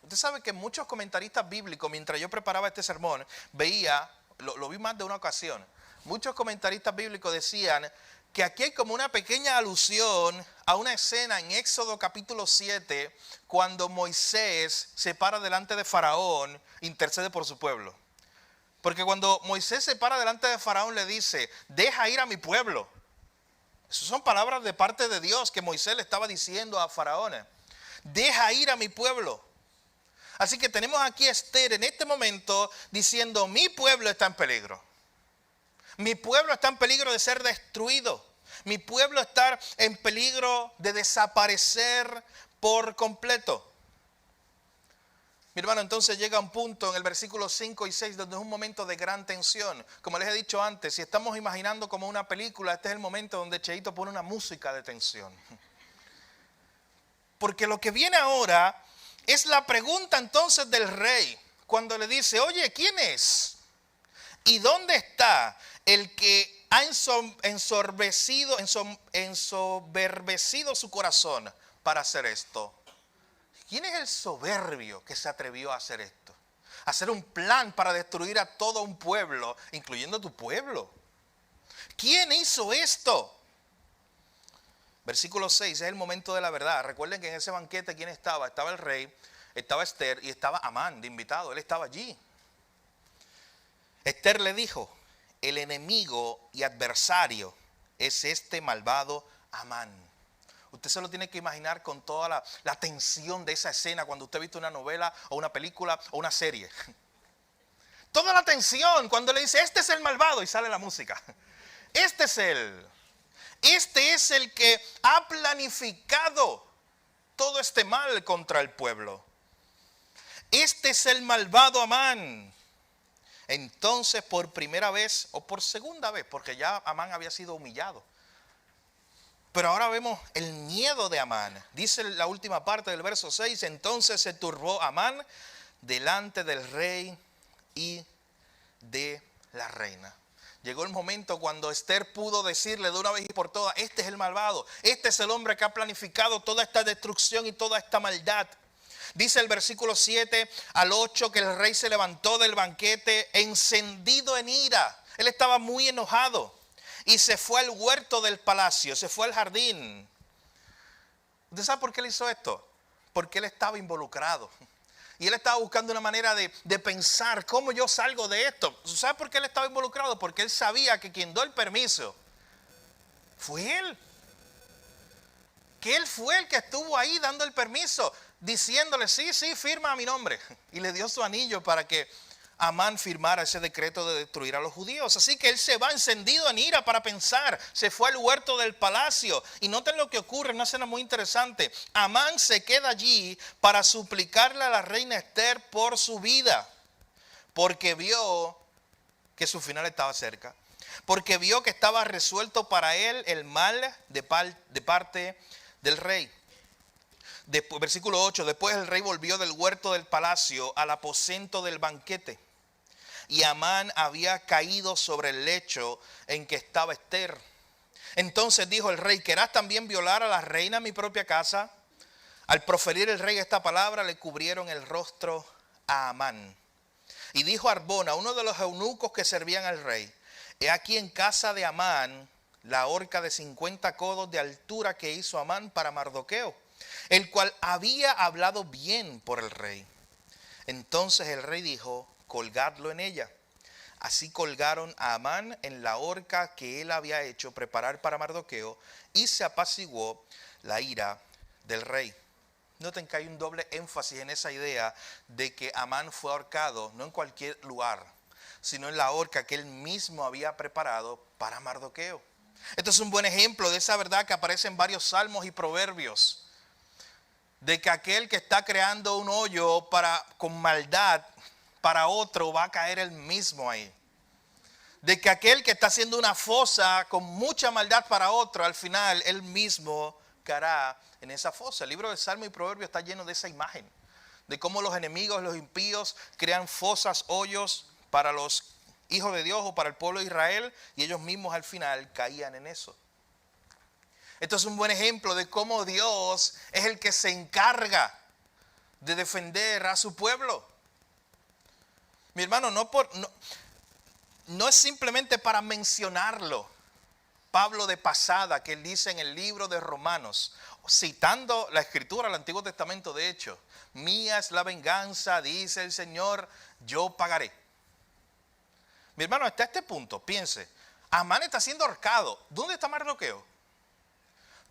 Usted sabe que muchos comentaristas bíblicos, mientras yo preparaba este sermón, veía, lo vi más de una ocasión, muchos comentaristas bíblicos decían que aquí hay como una pequeña alusión a una escena en Éxodo capítulo 7, cuando Moisés se para delante de Faraón, intercede por su pueblo. Porque cuando Moisés se para delante de Faraón le dice: deja ir a mi pueblo. Esas son palabras de parte de Dios que Moisés le estaba diciendo a Faraón. Deja ir a mi pueblo. Así que tenemos aquí a Esther en este momento diciendo: mi pueblo está en peligro. Mi pueblo está en peligro de ser destruido. Mi pueblo está en peligro de desaparecer por completo. Mi hermano, entonces llega un punto en el versículo 5 y 6 donde es un momento de gran tensión. Como les he dicho antes, si estamos imaginando como una película, este es el momento donde Cheito pone una música de tensión. Porque lo que viene ahora es la pregunta entonces del rey, cuando le dice: oye, ¿quién es? ¿Y dónde está el que ha ensoberbecido su corazón para hacer esto? ¿Quién es el soberbio que se atrevió a hacer esto? A hacer un plan para destruir a todo un pueblo, incluyendo tu pueblo. ¿Quién hizo esto? Versículo 6 es el momento de la verdad. Recuerden que en ese banquete, ¿quién estaba? Estaba el rey, estaba Esther y estaba Amán de invitado. Él estaba allí. Esther le dijo: el enemigo y adversario es este malvado Amán. Usted se lo tiene que imaginar con toda la tensión de esa escena cuando usted ha visto una novela o una película o una serie. Toda la tensión cuando le dice: este es el malvado, y sale la música. Este es él. Este es el que ha planificado todo este mal contra el pueblo. Este es el malvado Amán. Entonces, por primera vez o por segunda vez, porque ya Amán había sido humillado, pero ahora vemos el miedo de Amán. Dice la última parte del verso 6: entonces se turbó Amán delante del rey y de la reina. Llegó el momento cuando Esther pudo decirle de una vez y por todas: este es el malvado, este es el hombre que ha planificado toda esta destrucción y toda esta maldad. Dice el versículo 7 al 8 que el rey se levantó del banquete encendido en ira. Él estaba muy enojado y se fue al huerto del palacio, se fue al jardín. ¿Usted sabe por qué él hizo esto? Porque él estaba involucrado. Y él estaba buscando una manera de pensar, ¿cómo yo salgo de esto? ¿Sabe por qué él estaba involucrado? Porque él sabía que quien dio el permiso fue él. Que él fue el que estuvo ahí dando el permiso, diciéndole: sí, firma a mi nombre. Y le dio su anillo para que Amán firmara ese decreto de destruir a los judíos. Así que él se va encendido en ira para pensar. Se fue al huerto del palacio. Y noten lo que ocurre, una escena muy interesante. Amán se queda allí para suplicarle a la reina Esther por su vida. Porque vio que su final estaba cerca. Porque vio que estaba resuelto para él el mal de parte del rey. Versículo 8. Después el rey volvió del huerto del palacio al aposento del banquete. Y Amán había caído sobre el lecho en que estaba Esther. Entonces dijo el rey: ¿querrás también violar a la reina en mi propia casa? Al proferir el rey esta palabra, le cubrieron el rostro a Amán. Y dijo Arbona, uno de los eunucos que servían al rey: he aquí en casa de Amán la horca de 50 codos de altura que hizo Amán para Mardoqueo, el cual había hablado bien por el rey. Entonces el rey dijo: colgadlo en ella. Así colgaron a Amán en la horca que él había hecho preparar para Mardoqueo, y se apaciguó la ira del rey. Noten que hay un doble énfasis en esa idea de que Amán fue ahorcado no en cualquier lugar, sino en la horca que él mismo había preparado para Mardoqueo. Esto es un buen ejemplo de esa verdad que aparece en varios salmos y proverbios, de que aquel que está creando un hoyo con maldad para otro va a caer él mismo ahí. De que aquel que está haciendo una fosa con mucha maldad para otro, al final él mismo caerá en esa fosa. El libro de Salmo y Proverbio está lleno de esa imagen, de cómo los enemigos, los impíos, crean fosas, hoyos para los hijos de Dios o para el pueblo de Israel, y ellos mismos al final caían en eso. Esto es un buen ejemplo de cómo Dios es el que se encarga de defender a su pueblo. Mi hermano, no es simplemente para mencionarlo. Pablo de pasada, que él dice en el libro de Romanos, citando la escritura del Antiguo Testamento, de hecho: mía es la venganza, dice el Señor, yo pagaré. Mi hermano, hasta este punto, piense, Amán está siendo ahorcado. ¿Dónde está Mardoqueo?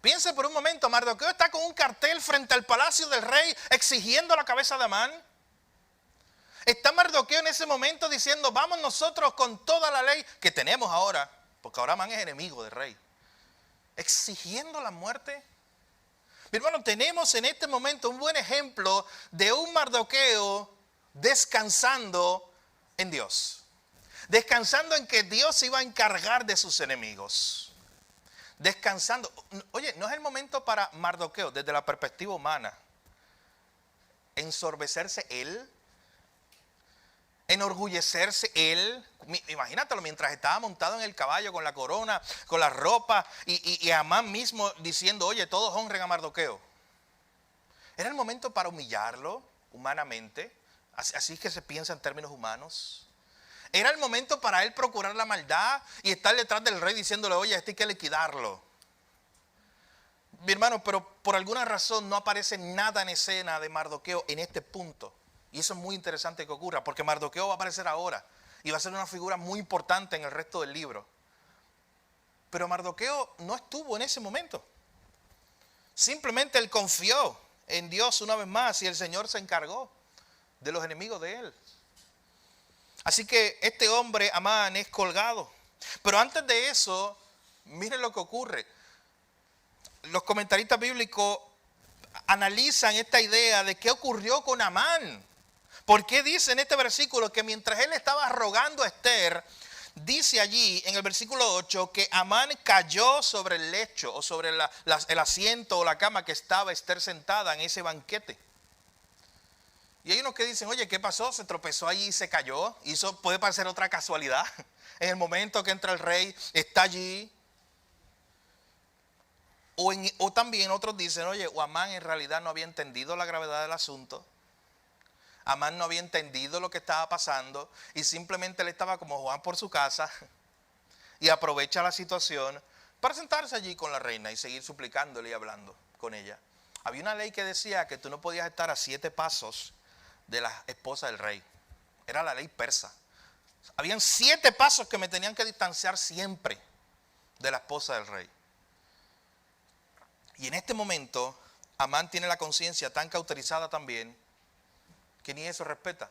Piense por un momento, Mardoqueo está con un cartel frente al palacio del rey exigiendo la cabeza de Amán. Está Mardoqueo en ese momento diciendo: vamos nosotros con toda la ley que tenemos ahora, porque ahora Amán es enemigo del rey, exigiendo la muerte. Mi hermano, tenemos en este momento un buen ejemplo de un Mardoqueo descansando en Dios, descansando en que Dios se iba a encargar de sus enemigos, descansando. Oye, no es el momento para Mardoqueo, desde la perspectiva humana, ensorbecerse él, enorgullecerse él. Imagínatelo, mientras estaba montado en el caballo con la corona, con la ropa, y Amán mismo diciendo: oye, todos honren a Mardoqueo. Era el momento para humillarlo humanamente, así es que se piensa en términos humanos. Era el momento para él procurar la maldad y estar detrás del rey diciéndole: oye, este hay que liquidarlo. Mi hermano, pero por alguna razón no aparece nada en escena de Mardoqueo en este punto. Y eso es muy interesante que ocurra, porque Mardoqueo va a aparecer ahora y va a ser una figura muy importante en el resto del libro. Pero Mardoqueo no estuvo en ese momento. Simplemente él confió en Dios una vez más y el Señor se encargó de los enemigos de él. Así que este hombre, Amán, es colgado. Pero antes de eso, miren lo que ocurre. Los comentaristas bíblicos analizan esta idea de qué ocurrió con Amán. ¿Por qué dice en este versículo que mientras él estaba rogando a Esther, dice allí en el versículo 8 que Amán cayó sobre el lecho o sobre el asiento o la cama que estaba Esther sentada en ese banquete? Y hay unos que dicen, oye, ¿qué pasó? Se tropezó allí y se cayó. Y eso puede parecer otra casualidad. En el momento que entra el rey, está allí. O también otros dicen, oye, o Amán en realidad no había entendido la gravedad del asunto. Amán no había entendido lo que estaba pasando y simplemente él estaba como Juan por su casa y aprovecha la situación para sentarse allí con la reina y seguir suplicándole y hablando con ella. Había una ley que decía que tú no podías estar a 7 pasos de la esposa del rey. Era la ley persa. Habían 7 pasos que me tenían que distanciar siempre de la esposa del rey. Y en este momento, Amán tiene la conciencia tan cauterizada también que ni eso respeta.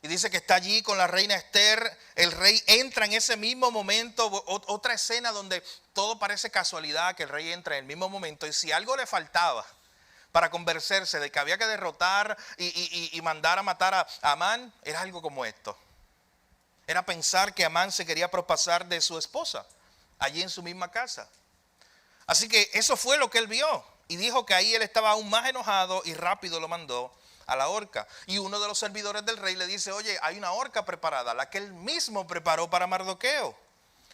Y dice que está allí con la reina Esther. El rey entra en ese mismo momento. Otra escena donde todo parece casualidad, que el rey entra en el mismo momento. Y si algo le faltaba para convencerse de que había que derrotar y mandar a matar a Amán, era algo como esto. Era pensar que Amán se quería propasar de su esposa, allí en su misma casa. Así que eso fue lo que él vio. Y dijo que ahí él estaba aún más enojado y rápido lo mandó a la horca. Y uno de los servidores del rey le dice, oye, hay una horca preparada, la que él mismo preparó para Mardoqueo.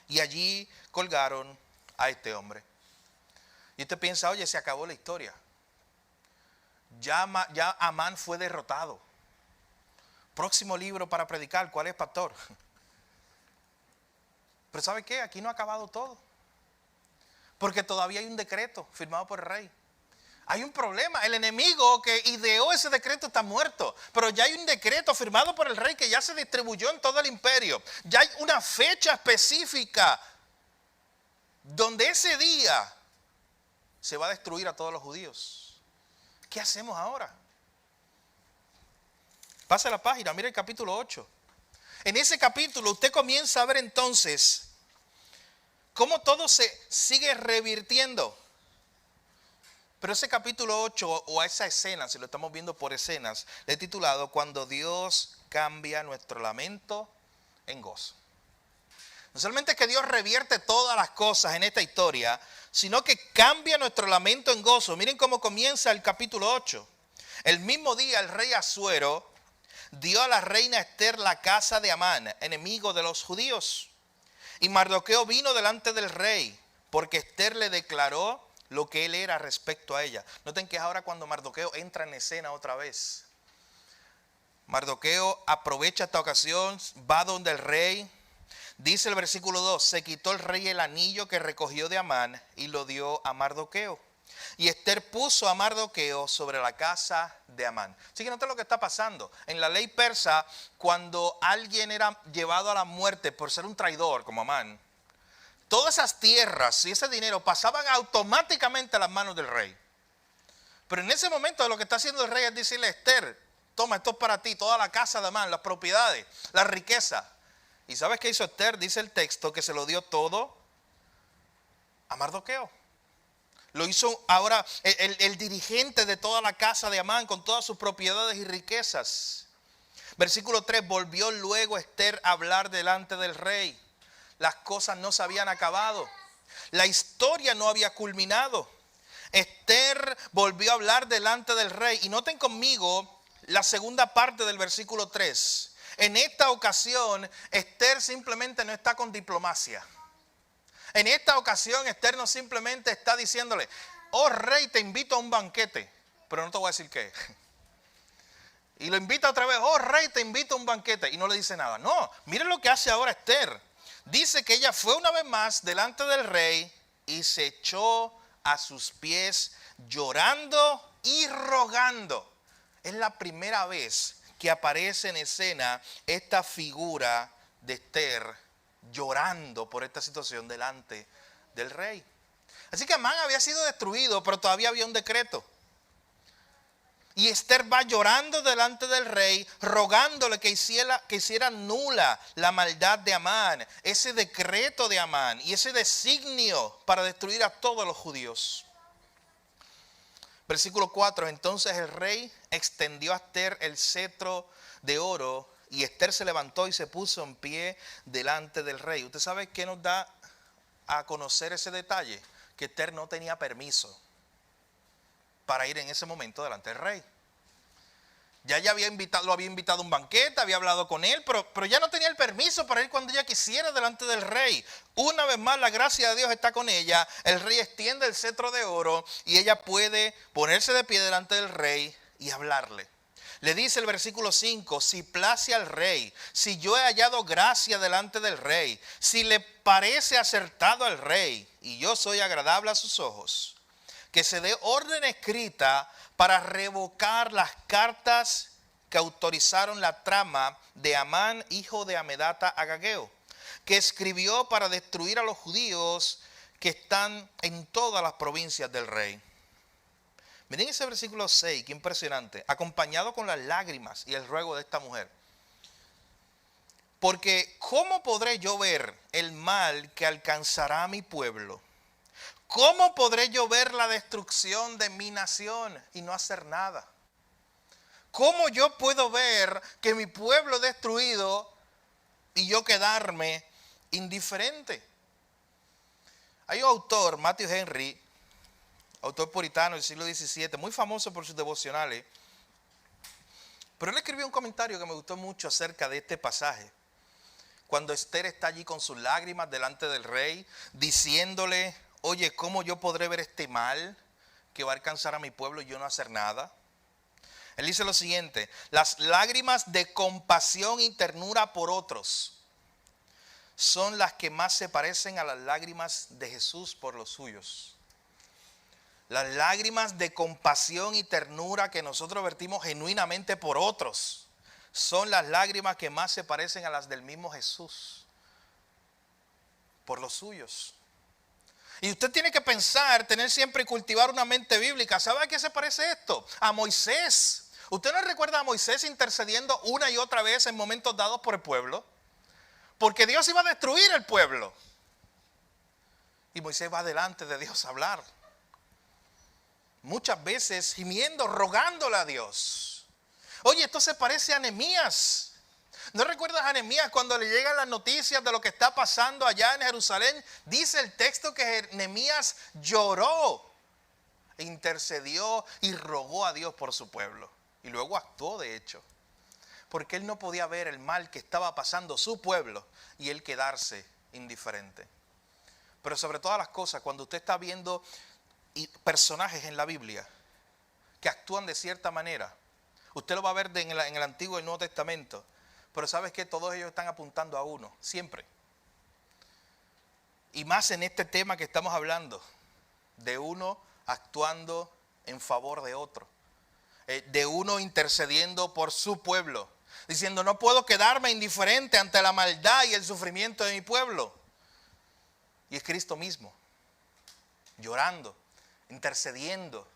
Y allí colgaron a este hombre. Y usted piensa, oye, se acabó la historia. Ya Amán fue derrotado. Próximo libro para predicar, ¿cuál es, pastor? Pero ¿sabe qué? Aquí no ha acabado todo. Porque todavía hay un decreto firmado por el rey. Hay un problema. El enemigo que ideó ese decreto está muerto. Pero ya hay un decreto firmado por el rey que ya se distribuyó en todo el imperio. Ya hay una fecha específica donde ese día se va a destruir a todos los judíos. ¿Qué hacemos ahora? Pasa la página, mira el capítulo 8. En ese capítulo usted comienza a ver entonces cómo todo se sigue revirtiendo. Pero ese capítulo 8 o a esa escena, si lo estamos viendo por escenas, le he titulado Cuando Dios cambia nuestro lamento en gozo. No solamente es que Dios revierte todas las cosas en esta historia, sino que cambia nuestro lamento en gozo. Miren cómo comienza el capítulo 8. El mismo día el rey Asuero dio a la reina Esther la casa de Amán, enemigo de los judíos. Y Mardoqueo vino delante del rey, porque Esther le declaró lo que él era respecto a ella. Noten que ahora cuando Mardoqueo entra en escena otra vez, Mardoqueo aprovecha esta ocasión, va donde el rey. Dice el versículo 2, se quitó el rey el anillo que recogió de Amán y lo dio a Mardoqueo. Y Esther puso a Mardoqueo sobre la casa de Amán. Así que noten lo que está pasando. En la ley persa, cuando alguien era llevado a la muerte por ser un traidor como Amán, todas esas tierras y ese dinero pasaban automáticamente a las manos del rey. Pero en ese momento lo que está haciendo el rey es decirle a Esther, toma, esto es para ti, toda la casa de Amán, las propiedades, la riqueza. ¿Y sabes qué hizo Esther? Dice el texto que se lo dio todo a Mardoqueo. Lo hizo ahora el dirigente de toda la casa de Amán con todas sus propiedades y riquezas. Versículo 3, volvió luego Esther a hablar delante del rey. Las cosas no se habían acabado. La historia no había culminado. Esther volvió a hablar delante del rey. Y noten conmigo la segunda parte del versículo 3. En esta ocasión, Esther simplemente no está con diplomacia. En esta ocasión, Esther no simplemente está diciéndole, oh rey, te invito a un banquete. Pero no te voy a decir qué. Y lo invita otra vez, oh rey, te invito a un banquete. Y no le dice nada. No, miren lo que hace ahora Esther. Dice que ella fue una vez más delante del rey y se echó a sus pies llorando y rogando. Es la primera vez que aparece en escena esta figura de Esther llorando por esta situación delante del rey. Así que Amán había sido destruido, pero todavía había un decreto. Y Esther va llorando delante del rey, rogándole que hiciera nula la maldad de Amán, ese decreto de Amán y ese designio para destruir a todos los judíos. Versículo 4, entonces el rey extendió a Esther el cetro de oro y Esther se levantó y se puso en pie delante del rey. ¿Usted sabe qué nos da a conocer ese detalle? Que Esther no tenía permiso para ir en ese momento delante del rey. Ya ella lo había invitado a un banquete, había hablado con él, pero ya no tenía el permiso para ir cuando ella quisiera delante del rey. Una vez más la gracia de Dios está con ella. El rey extiende el cetro de oro y ella puede ponerse de pie delante del rey y hablarle. Le dice el versículo 5, si place al rey, si yo he hallado gracia delante del rey, si le parece acertado al rey y yo soy agradable a sus ojos, que se dé orden escrita para revocar las cartas que autorizaron la trama de Amán, hijo de Hamedata Agageo, que escribió para destruir a los judíos que están en todas las provincias del rey. Miren ese versículo 6, qué impresionante, acompañado con las lágrimas y el ruego de esta mujer. Porque ¿cómo podré yo ver el mal que alcanzará a mi pueblo? ¿Cómo podré yo ver la destrucción de mi nación y no hacer nada? ¿Cómo yo puedo ver que mi pueblo es destruido y yo quedarme indiferente? Hay un autor, Matthew Henry, autor puritano del siglo XVII, muy famoso por sus devocionales, pero él escribió un comentario que me gustó mucho acerca de este pasaje. Cuando Esther está allí con sus lágrimas delante del rey, diciéndole: oye, ¿cómo yo podré ver este mal que va a alcanzar a mi pueblo y yo no hacer nada? Él dice lo siguiente: las lágrimas de compasión y ternura por otros son las que más se parecen a las lágrimas de Jesús por los suyos. Las lágrimas de compasión y ternura que nosotros vertimos genuinamente por otros son las lágrimas que más se parecen a las del mismo Jesús por los suyos. Y usted tiene que pensar, tener siempre y cultivar una mente bíblica. ¿Sabe a qué se parece esto? A Moisés. ¿Usted no recuerda a Moisés intercediendo una y otra vez en momentos dados por el pueblo? Porque Dios iba a destruir el pueblo. Y Moisés va delante de Dios a hablar. Muchas veces gimiendo, rogándole a Dios. Oye, esto se parece a Nehemías. ¿No recuerdas a Nehemías cuando le llegan las noticias de lo que está pasando allá en Jerusalén? Dice el texto que Nehemías lloró, intercedió y rogó a Dios por su pueblo. Y luego actuó, de hecho. Porque él no podía ver el mal que estaba pasando su pueblo y él quedarse indiferente. Pero sobre todas las cosas, cuando usted está viendo personajes en la Biblia que actúan de cierta manera, usted lo va a ver en el Antiguo y el Nuevo Testamento. Pero sabes que todos ellos están apuntando a uno, siempre. Y más en este tema que estamos hablando, de uno actuando en favor de otro, de uno intercediendo por su pueblo, diciendo: no puedo quedarme indiferente ante la maldad y el sufrimiento de mi pueblo. Y es Cristo mismo, llorando, intercediendo,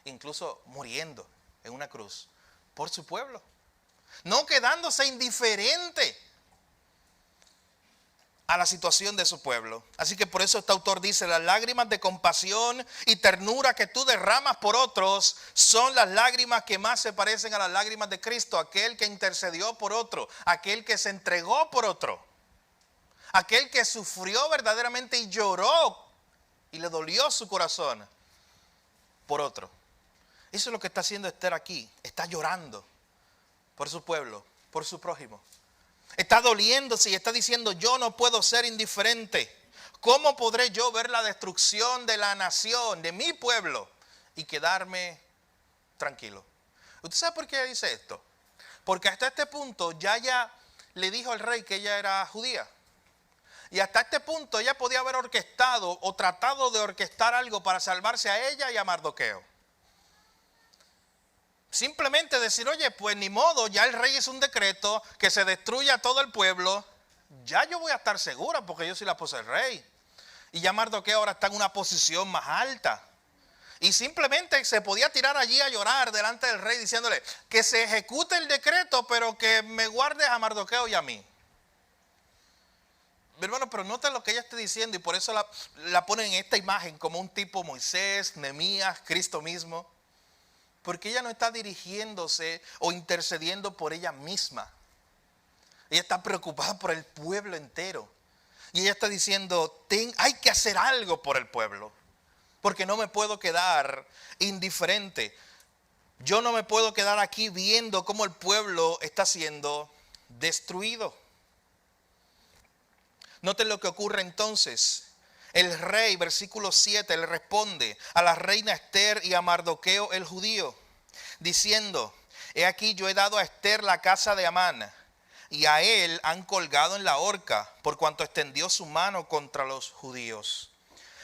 incluso muriendo en una cruz por su pueblo. No quedándose indiferente a la situación de su pueblo. Así que por eso este autor dice: las lágrimas de compasión y ternura que tú derramas por otros son las lágrimas que más se parecen a las lágrimas de Cristo, aquel que intercedió por otro, aquel que se entregó por otro, aquel que sufrió verdaderamente y lloró y le dolió su corazón por otro. Eso es lo que está haciendo Esther aquí. Está llorando por su pueblo, por su prójimo. Está doliéndose y está diciendo: yo no puedo ser indiferente. ¿Cómo podré yo ver la destrucción de la nación, de mi pueblo, y quedarme tranquilo? ¿Usted sabe por qué dice esto? Porque hasta este punto ya le dijo al rey que ella era judía. Y hasta este punto ella podía haber orquestado o tratado de orquestar algo para salvarse a ella y a Mardoqueo. Simplemente decir: oye, pues ni modo, ya el rey hizo un decreto que se destruya todo el pueblo, ya yo voy a estar segura porque yo soy la esposa del rey. Y ya Mardoqueo ahora está en una posición más alta. Y simplemente se podía tirar allí a llorar delante del rey diciéndole: que se ejecute el decreto, pero que me guardes a Mardoqueo y a mí. Hermano, pero nota lo que ella está diciendo, y por eso la ponen en esta imagen como un tipo Moisés, Nehemías, Cristo mismo. Porque ella no está dirigiéndose o intercediendo por ella misma. Ella está preocupada por el pueblo entero. Y ella está diciendo: hay que hacer algo por el pueblo, porque no me puedo quedar indiferente. Yo no me puedo quedar aquí viendo cómo el pueblo está siendo destruido. Noten lo que ocurre entonces. El rey, versículo 7, le responde a la reina Ester y a Mardoqueo el judío, diciendo: he aquí, yo he dado a Ester la casa de Amán, y a él han colgado en la horca, por cuanto extendió su mano contra los judíos.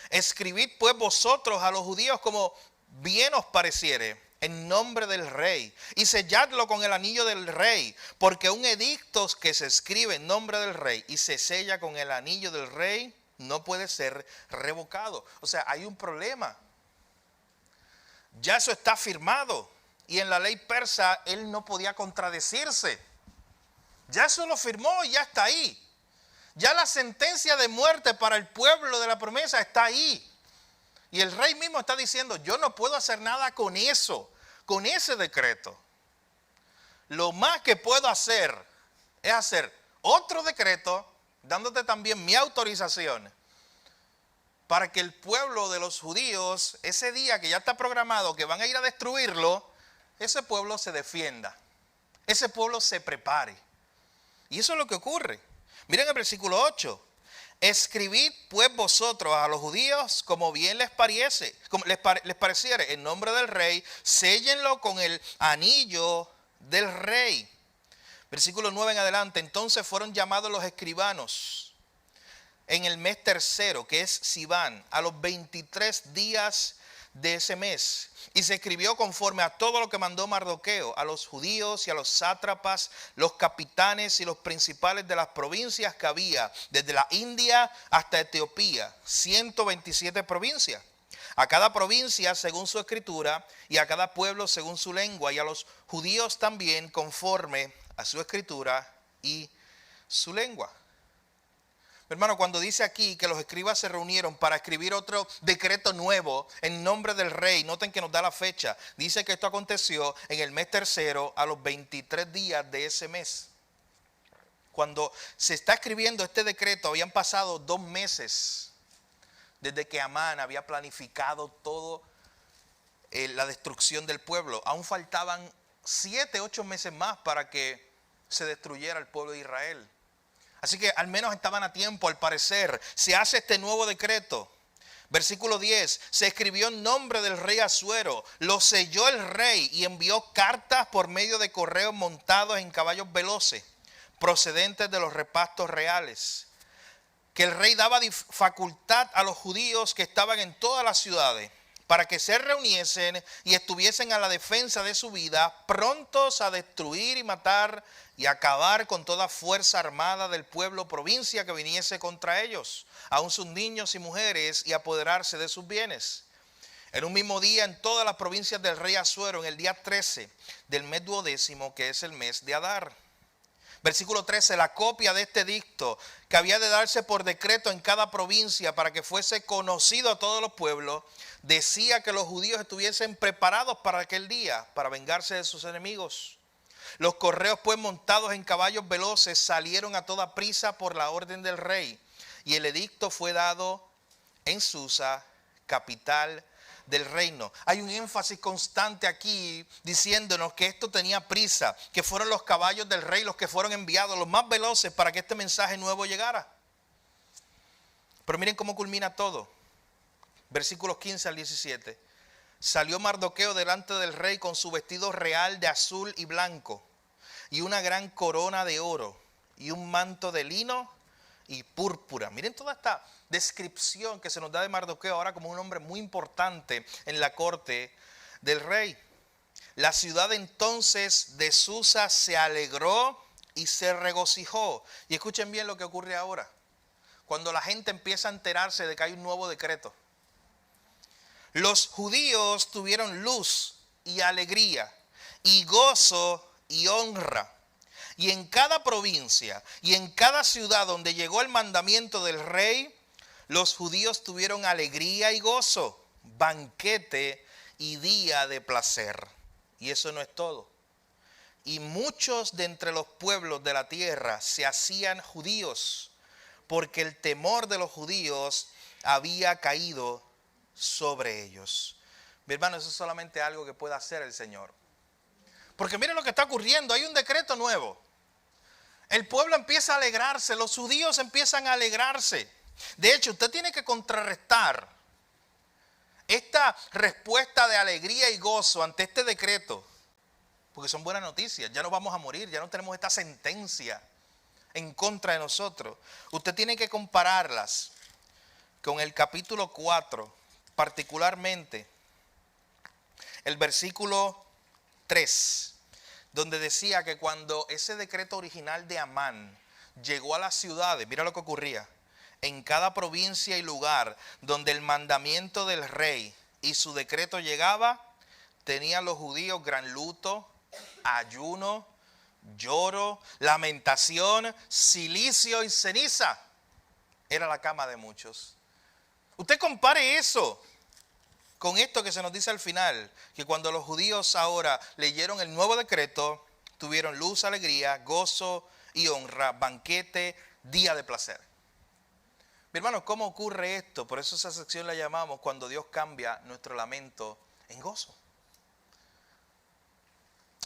Escribid pues vosotros a los judíos como bien os pareciere, en nombre del rey, y selladlo con el anillo del rey, porque un edicto que se escribe en nombre del rey y se sella con el anillo del rey no puede ser revocado. O sea, hay un problema. Ya eso está firmado, y en la ley persa él no podía contradecirse. Ya eso lo firmó y ya está ahí. Ya la sentencia de muerte para el pueblo de la promesa está ahí. Y el rey mismo está diciendo: yo no puedo hacer nada con eso, con ese decreto. Lo más que puedo hacer es hacer otro decreto, dándote también mi autorización, para que el pueblo de los judíos, ese día que ya está programado, que van a ir a destruirlo, ese pueblo se defienda, ese pueblo se prepare. Y eso es lo que ocurre. Miren el versículo 8. Escribid pues vosotros a los judíos como bien les pareciere, en nombre del rey, séllenlo con el anillo del rey. Versículo 9 en adelante. Entonces fueron llamados los escribanos en el mes tercero, que es Siván, a los 23 días de ese mes. Y se escribió conforme a todo lo que mandó Mardoqueo a los judíos y a los sátrapas, los capitanes y los principales de las provincias que había, desde la India hasta Etiopía, 127 provincias. A cada provincia según su escritura y a cada pueblo según su lengua, y a los judíos también conforme a su escritura y su lengua. Hermano, cuando dice aquí que los escribas se reunieron para escribir otro decreto nuevo en nombre del rey, noten que nos da la fecha. Dice que esto aconteció en el mes tercero, a los 23 días de ese mes. Cuando se está escribiendo este decreto, habían pasado 2 meses desde que Amán había planificado todo la destrucción del pueblo. Aún faltaban 7, 8 meses más para que se destruyera el pueblo de Israel. Así que al menos estaban a tiempo, al parecer. Se hace este nuevo decreto. Versículo 10. Se escribió en nombre del rey Asuero. Lo selló el rey y envió cartas por medio de correos montados en caballos veloces, procedentes de los repastos reales. Que el rey daba facultad a los judíos que estaban en todas las ciudades, para que se reuniesen y estuviesen a la defensa de su vida, prontos a destruir y matar y acabar con toda fuerza armada del pueblo o provincia que viniese contra ellos, aun sus niños y mujeres, y apoderarse de sus bienes. En un mismo día, en todas las provincias del rey Asuero, en el día 13 del mes 12º, que es el mes de Adar. Versículo 13, la copia de este edicto que había de darse por decreto en cada provincia para que fuese conocido a todos los pueblos, decía que los judíos estuviesen preparados para aquel día, para vengarse de sus enemigos. Los correos pues montados en caballos veloces salieron a toda prisa por la orden del rey, y el edicto fue dado en Susa, capital del reino. Hay un énfasis constante aquí diciéndonos que esto tenía prisa, que fueron los caballos del rey los que fueron enviados, los más veloces, para que este mensaje nuevo llegara. Pero miren cómo culmina todo. Versículos 15 al 17. Salió Mardoqueo delante del rey con su vestido real de azul y blanco, y una gran corona de oro, y un manto de lino y púrpura. Miren toda esta descripción que se nos da de Mardoqueo ahora como un hombre muy importante en la corte del rey. La ciudad entonces de Susa se alegró y se regocijó. Y escuchen bien lo que ocurre ahora, cuando la gente empieza a enterarse de que hay un nuevo decreto. Los judíos tuvieron luz y alegría y gozo y honra. Y en cada provincia y en cada ciudad donde llegó el mandamiento del rey, los judíos tuvieron alegría y gozo, banquete y día de placer. Y eso no es todo. Y muchos de entre los pueblos de la tierra se hacían judíos, porque el temor de los judíos había caído sobre ellos. Mi hermano, eso es solamente algo que puede hacer el Señor. Porque miren lo que está ocurriendo, hay un decreto nuevo. El pueblo empieza a alegrarse, los judíos empiezan a alegrarse. De hecho, usted tiene que contrarrestar esta respuesta de alegría y gozo ante este decreto. Porque son buenas noticias, ya no vamos a morir, ya no tenemos esta sentencia en contra de nosotros. Usted tiene que compararlas con el capítulo 4, particularmente el versículo 3, donde decía que cuando ese decreto original de Amán llegó a las ciudades, mira lo que ocurría. En cada provincia y lugar donde el mandamiento del rey y su decreto llegaba, tenían los judíos gran luto, ayuno, lloro, lamentación, cilicio y ceniza. Era la cama de muchos. Usted compare eso con esto que se nos dice al final, que cuando los judíos ahora leyeron el nuevo decreto, tuvieron luz, alegría, gozo y honra, banquete, día de placer. Mi hermano, ¿cómo ocurre esto? Por eso esa sección la llamamos cuando Dios cambia nuestro lamento en gozo.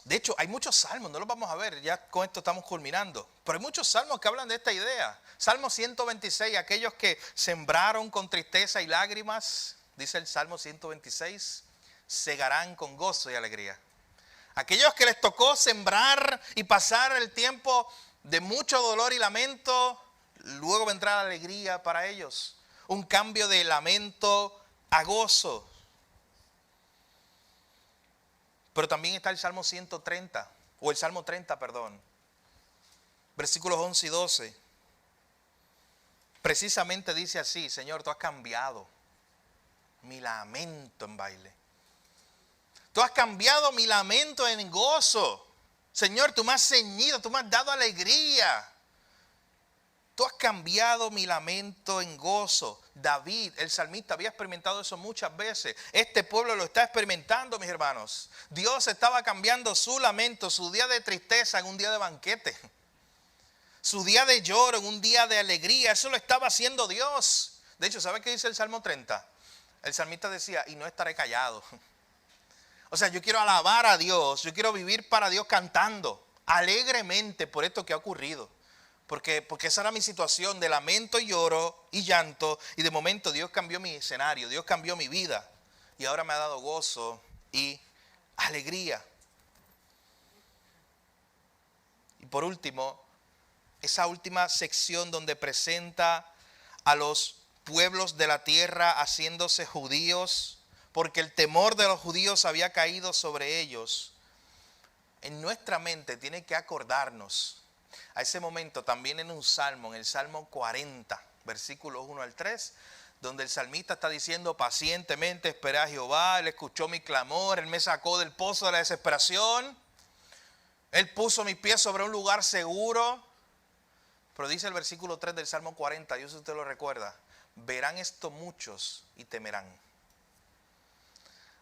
De hecho, hay muchos salmos, no los vamos a ver, ya con esto estamos culminando. Pero hay muchos salmos que hablan de esta idea. Salmo 126, aquellos que sembraron con tristeza y lágrimas, dice el Salmo 126, segarán con gozo y alegría. Aquellos que les tocó sembrar y pasar el tiempo de mucho dolor y lamento, luego vendrá la alegría para ellos. Un cambio de lamento a gozo. Pero también está el Salmo 130, o el Salmo 30, perdón. Versículos 11 y 12. Precisamente dice así: Señor, tú has cambiado mi lamento en baile. Tú has cambiado mi lamento en gozo. Señor, tú me has ceñido, tú me has dado alegría. Tú has cambiado mi lamento en gozo. David, el salmista, había experimentado eso muchas veces. Este pueblo lo está experimentando, mis hermanos. Dios estaba cambiando su lamento, su día de tristeza en un día de banquete. Su día de lloro en un día de alegría. Eso lo estaba haciendo Dios. De hecho, ¿sabe qué dice el Salmo 30? El salmista decía: y no estaré callado. O sea, yo quiero alabar a Dios. Yo quiero vivir para Dios cantando alegremente por esto que ha ocurrido. Porque esa era mi situación de lamento y lloro y llanto. Y de momento Dios cambió mi escenario, Dios cambió mi vida. Y ahora me ha dado gozo y alegría. Y por último, esa última sección donde presenta a los pueblos de la tierra haciéndose judíos, porque el temor de los judíos había caído sobre ellos. En nuestra mente tiene que acordarnos a ese momento también en un salmo, en el Salmo 40, versículos 1 al 3, donde el salmista está diciendo: pacientemente esperé a Jehová, Él escuchó mi clamor, Él me sacó del pozo de la desesperación, Él puso mis pies sobre un lugar seguro. Pero dice el versículo 3 del Salmo 40, y eso usted lo recuerda: verán esto muchos y temerán.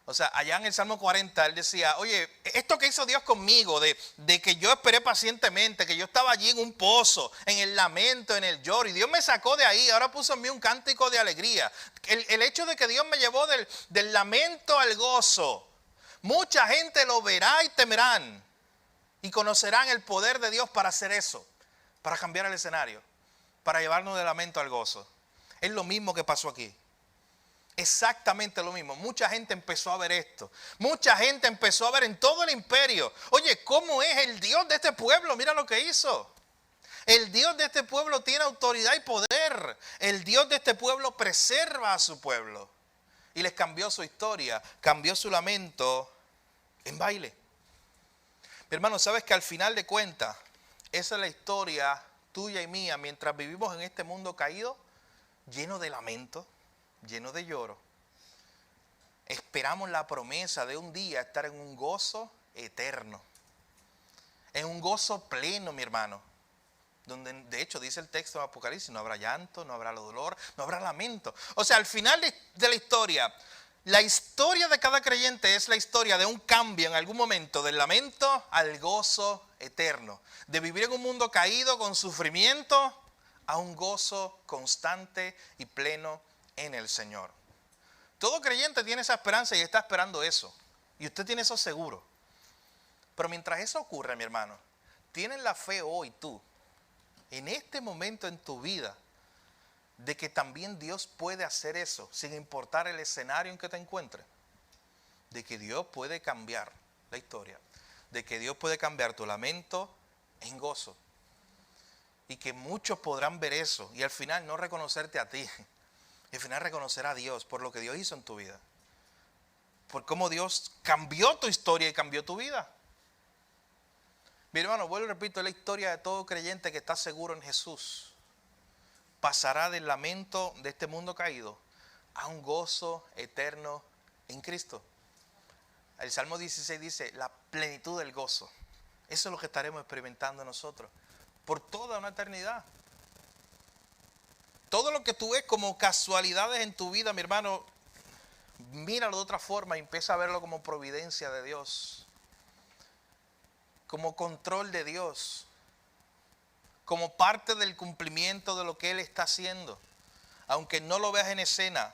O sea, allá en el Salmo 40 él decía: oye, esto que hizo Dios conmigo, de que yo esperé pacientemente, que yo estaba allí en un pozo, en el lamento, en el lloro, y Dios me sacó de ahí, ahora puso en mí un cántico de alegría. El hecho de que Dios me llevó del lamento al gozo, mucha gente lo verá y temerán, y conocerán el poder de Dios para hacer eso, para cambiar el escenario, para llevarnos del lamento al gozo. Es lo mismo que pasó aquí. Exactamente lo mismo. Mucha gente empezó a ver esto. Mucha gente empezó a ver en todo el imperio: oye, ¿cómo es el Dios de este pueblo? Mira lo que hizo. El Dios de este pueblo tiene autoridad y poder. El Dios de este pueblo preserva a su pueblo. Y les cambió su historia, cambió su lamento en baile. Mi hermano, ¿sabes que al final de cuentas esa es la historia tuya y mía mientras vivimos en este mundo caído, lleno de lamento, lleno de lloro? Esperamos la promesa de un día estar en un gozo eterno, en un gozo pleno, mi hermano, donde de hecho dice el texto de Apocalipsis: no habrá llanto, no habrá dolor, no habrá lamento. O sea, al final de la historia de cada creyente es la historia de un cambio en algún momento del lamento al gozo eterno, de vivir en un mundo caído con sufrimiento a un gozo constante y pleno en el Señor. Todo creyente tiene esa esperanza y está esperando eso. Y usted tiene eso seguro. Pero mientras eso ocurre, mi hermano, tienes la fe hoy tú, en este momento en tu vida, de que también Dios puede hacer eso, sin importar el escenario en que te encuentres. De que Dios puede cambiar la historia. De que Dios puede cambiar tu lamento en gozo. Y que muchos podrán ver eso y al final no reconocerte a ti. Y al final reconocer a Dios por lo que Dios hizo en tu vida. Por cómo Dios cambió tu historia y cambió tu vida. Mi hermano, vuelvo y repito, es la historia de todo creyente que está seguro en Jesús. Pasará del lamento de este mundo caído a un gozo eterno en Cristo. El Salmo 16 dice, la plenitud del gozo. Eso es lo que estaremos experimentando nosotros por toda una eternidad. Todo lo que tú ves como casualidades en tu vida, mi hermano, míralo de otra forma y empieza a verlo como providencia de Dios, como control de Dios, como parte del cumplimiento de lo que Él está haciendo. Aunque no lo veas en escena,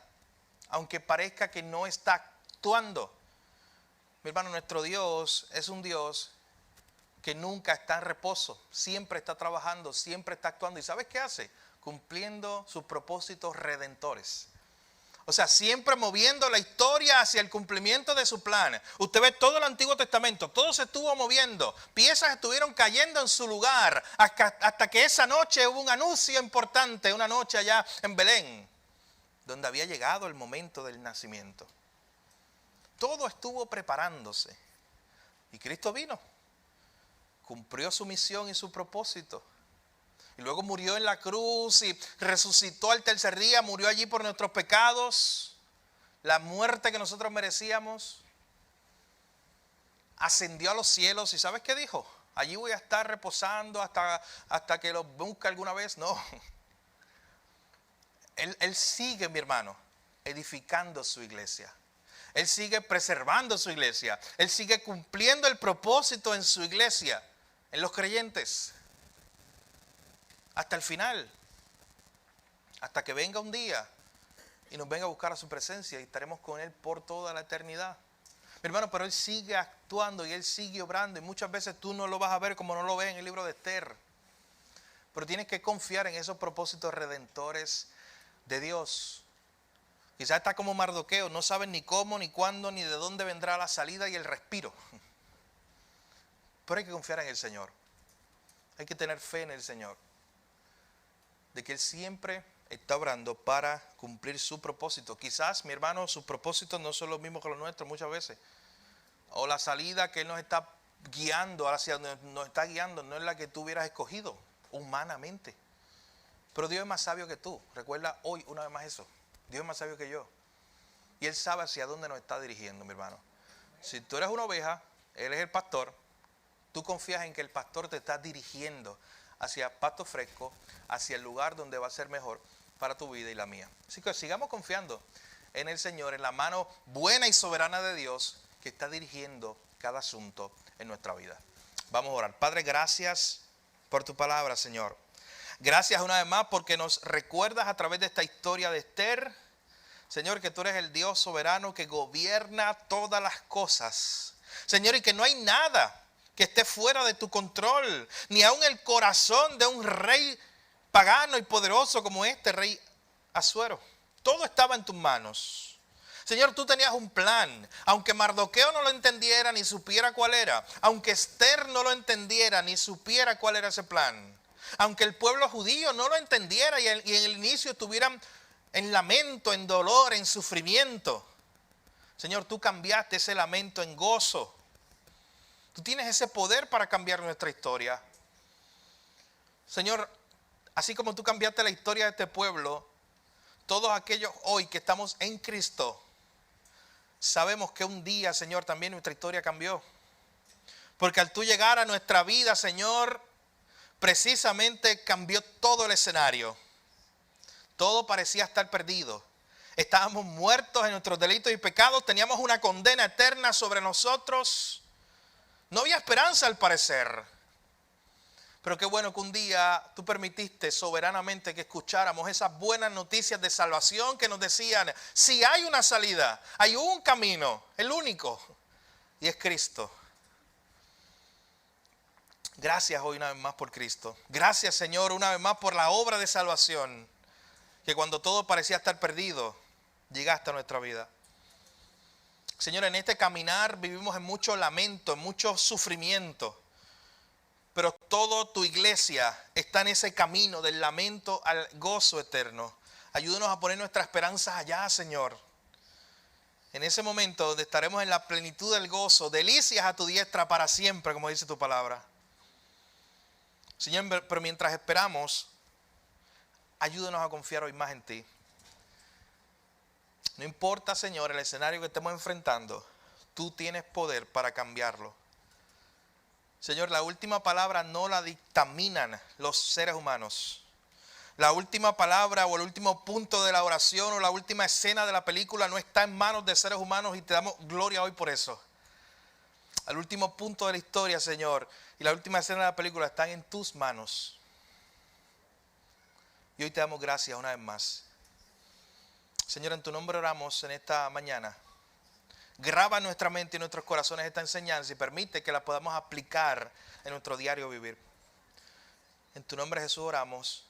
aunque parezca que no está actuando. Mi hermano, nuestro Dios es un Dios que nunca está en reposo, siempre está trabajando, siempre está actuando. ¿Y sabes qué hace? Cumpliendo sus propósitos redentores. O sea, siempre moviendo la historia hacia el cumplimiento de su plan. Usted ve todo el Antiguo Testamento, todo se estuvo moviendo. Piezas estuvieron cayendo en su lugar hasta que esa noche hubo un anuncio importante, una noche allá en Belén, donde había llegado el momento del nacimiento. Todo estuvo preparándose. Y Cristo vino, cumplió su misión y su propósito. Y luego murió en la cruz y resucitó al tercer día, murió allí por nuestros pecados, la muerte que nosotros merecíamos. Ascendió a los cielos y ¿sabes qué dijo? Allí voy a estar reposando hasta que los busque alguna vez. No. Él sigue, mi hermano, edificando su iglesia. Él sigue preservando su iglesia. Él sigue cumpliendo el propósito en su iglesia, en los creyentes. Hasta el final, hasta que venga un día y nos venga a buscar a su presencia y estaremos con Él por toda la eternidad. Mi hermano, pero Él sigue actuando y Él sigue obrando y muchas veces tú no lo vas a ver como no lo ves en el libro de Esther. Pero tienes que confiar en esos propósitos redentores de Dios. Quizás está como Mardoqueo, no saben ni cómo, ni cuándo, ni de dónde vendrá la salida y el respiro. Pero hay que confiar en el Señor. Hay que tener fe en el Señor. De que Él siempre está obrando para cumplir su propósito. Quizás, mi hermano, sus propósitos no son los mismos que los nuestros muchas veces. O la salida que Él nos está guiando, hacia donde nos está guiando, no es la que tú hubieras escogido humanamente. Pero Dios es más sabio que tú. Recuerda hoy una vez más eso. Dios es más sabio que yo. Y Él sabe hacia dónde nos está dirigiendo, mi hermano. Si tú eres una oveja, Él es el pastor, tú confías en que el pastor te está dirigiendo hacia pasto fresco, hacia el lugar donde va a ser mejor para tu vida y la mía. Así que sigamos confiando en el Señor, en la mano buena y soberana de Dios que está dirigiendo cada asunto en nuestra vida. Vamos a orar. Padre, gracias por tu palabra, Señor. Gracias una vez más porque nos recuerdas a través de esta historia de Esther, Señor, que tú eres el Dios soberano que gobierna todas las cosas. Señor, y que no hay nada que esté fuera de tu control, ni aun el corazón de un rey pagano y poderoso como este rey Asuero. Todo estaba en tus manos. Señor, tú tenías un plan, aunque Mardoqueo no lo entendiera ni supiera cuál era, aunque Esther no lo entendiera ni supiera cuál era ese plan, aunque el pueblo judío no lo entendiera y en el inicio estuvieran en lamento, en dolor, en sufrimiento. Señor, tú cambiaste ese lamento en gozo. Tú tienes ese poder para cambiar nuestra historia. Señor, así como tú cambiaste la historia de este pueblo, todos aquellos hoy que estamos en Cristo, sabemos que un día, Señor, también nuestra historia cambió. Porque al tú llegar a nuestra vida, Señor, precisamente cambió todo el escenario. Todo parecía estar perdido. Estábamos muertos en nuestros delitos y pecados, teníamos una condena eterna sobre nosotros. No había esperanza al parecer. Pero qué bueno que un día tú permitiste soberanamente que escucháramos esas buenas noticias de salvación que nos decían, si hay una salida, hay un camino, el único, y es Cristo. Gracias hoy una vez más por Cristo. Gracias, Señor, una vez más por la obra de salvación, que cuando todo parecía estar perdido, llegaste a nuestra vida. Señor, en este caminar vivimos en mucho lamento, en mucho sufrimiento, pero toda tu iglesia está en ese camino del lamento al gozo eterno. Ayúdanos a poner nuestras esperanzas allá, Señor. En ese momento donde estaremos en la plenitud del gozo, delicias a tu diestra para siempre, como dice tu palabra. Señor, pero mientras esperamos, ayúdanos a confiar hoy más en ti. No importa, Señor, el escenario que estemos enfrentando, tú tienes poder para cambiarlo. Señor, la última palabra no la dictaminan los seres humanos. La última palabra o el último punto de la oración o la última escena de la película no está en manos de seres humanos y te damos gloria hoy por eso. El último punto de la historia, Señor, y la última escena de la película están en tus manos. Y hoy te damos gracias una vez más. Señor, en tu nombre oramos en esta mañana. Graba en nuestra mente y en nuestros corazones esta enseñanza y permite que la podamos aplicar en nuestro diario vivir. En tu nombre, Jesús, oramos.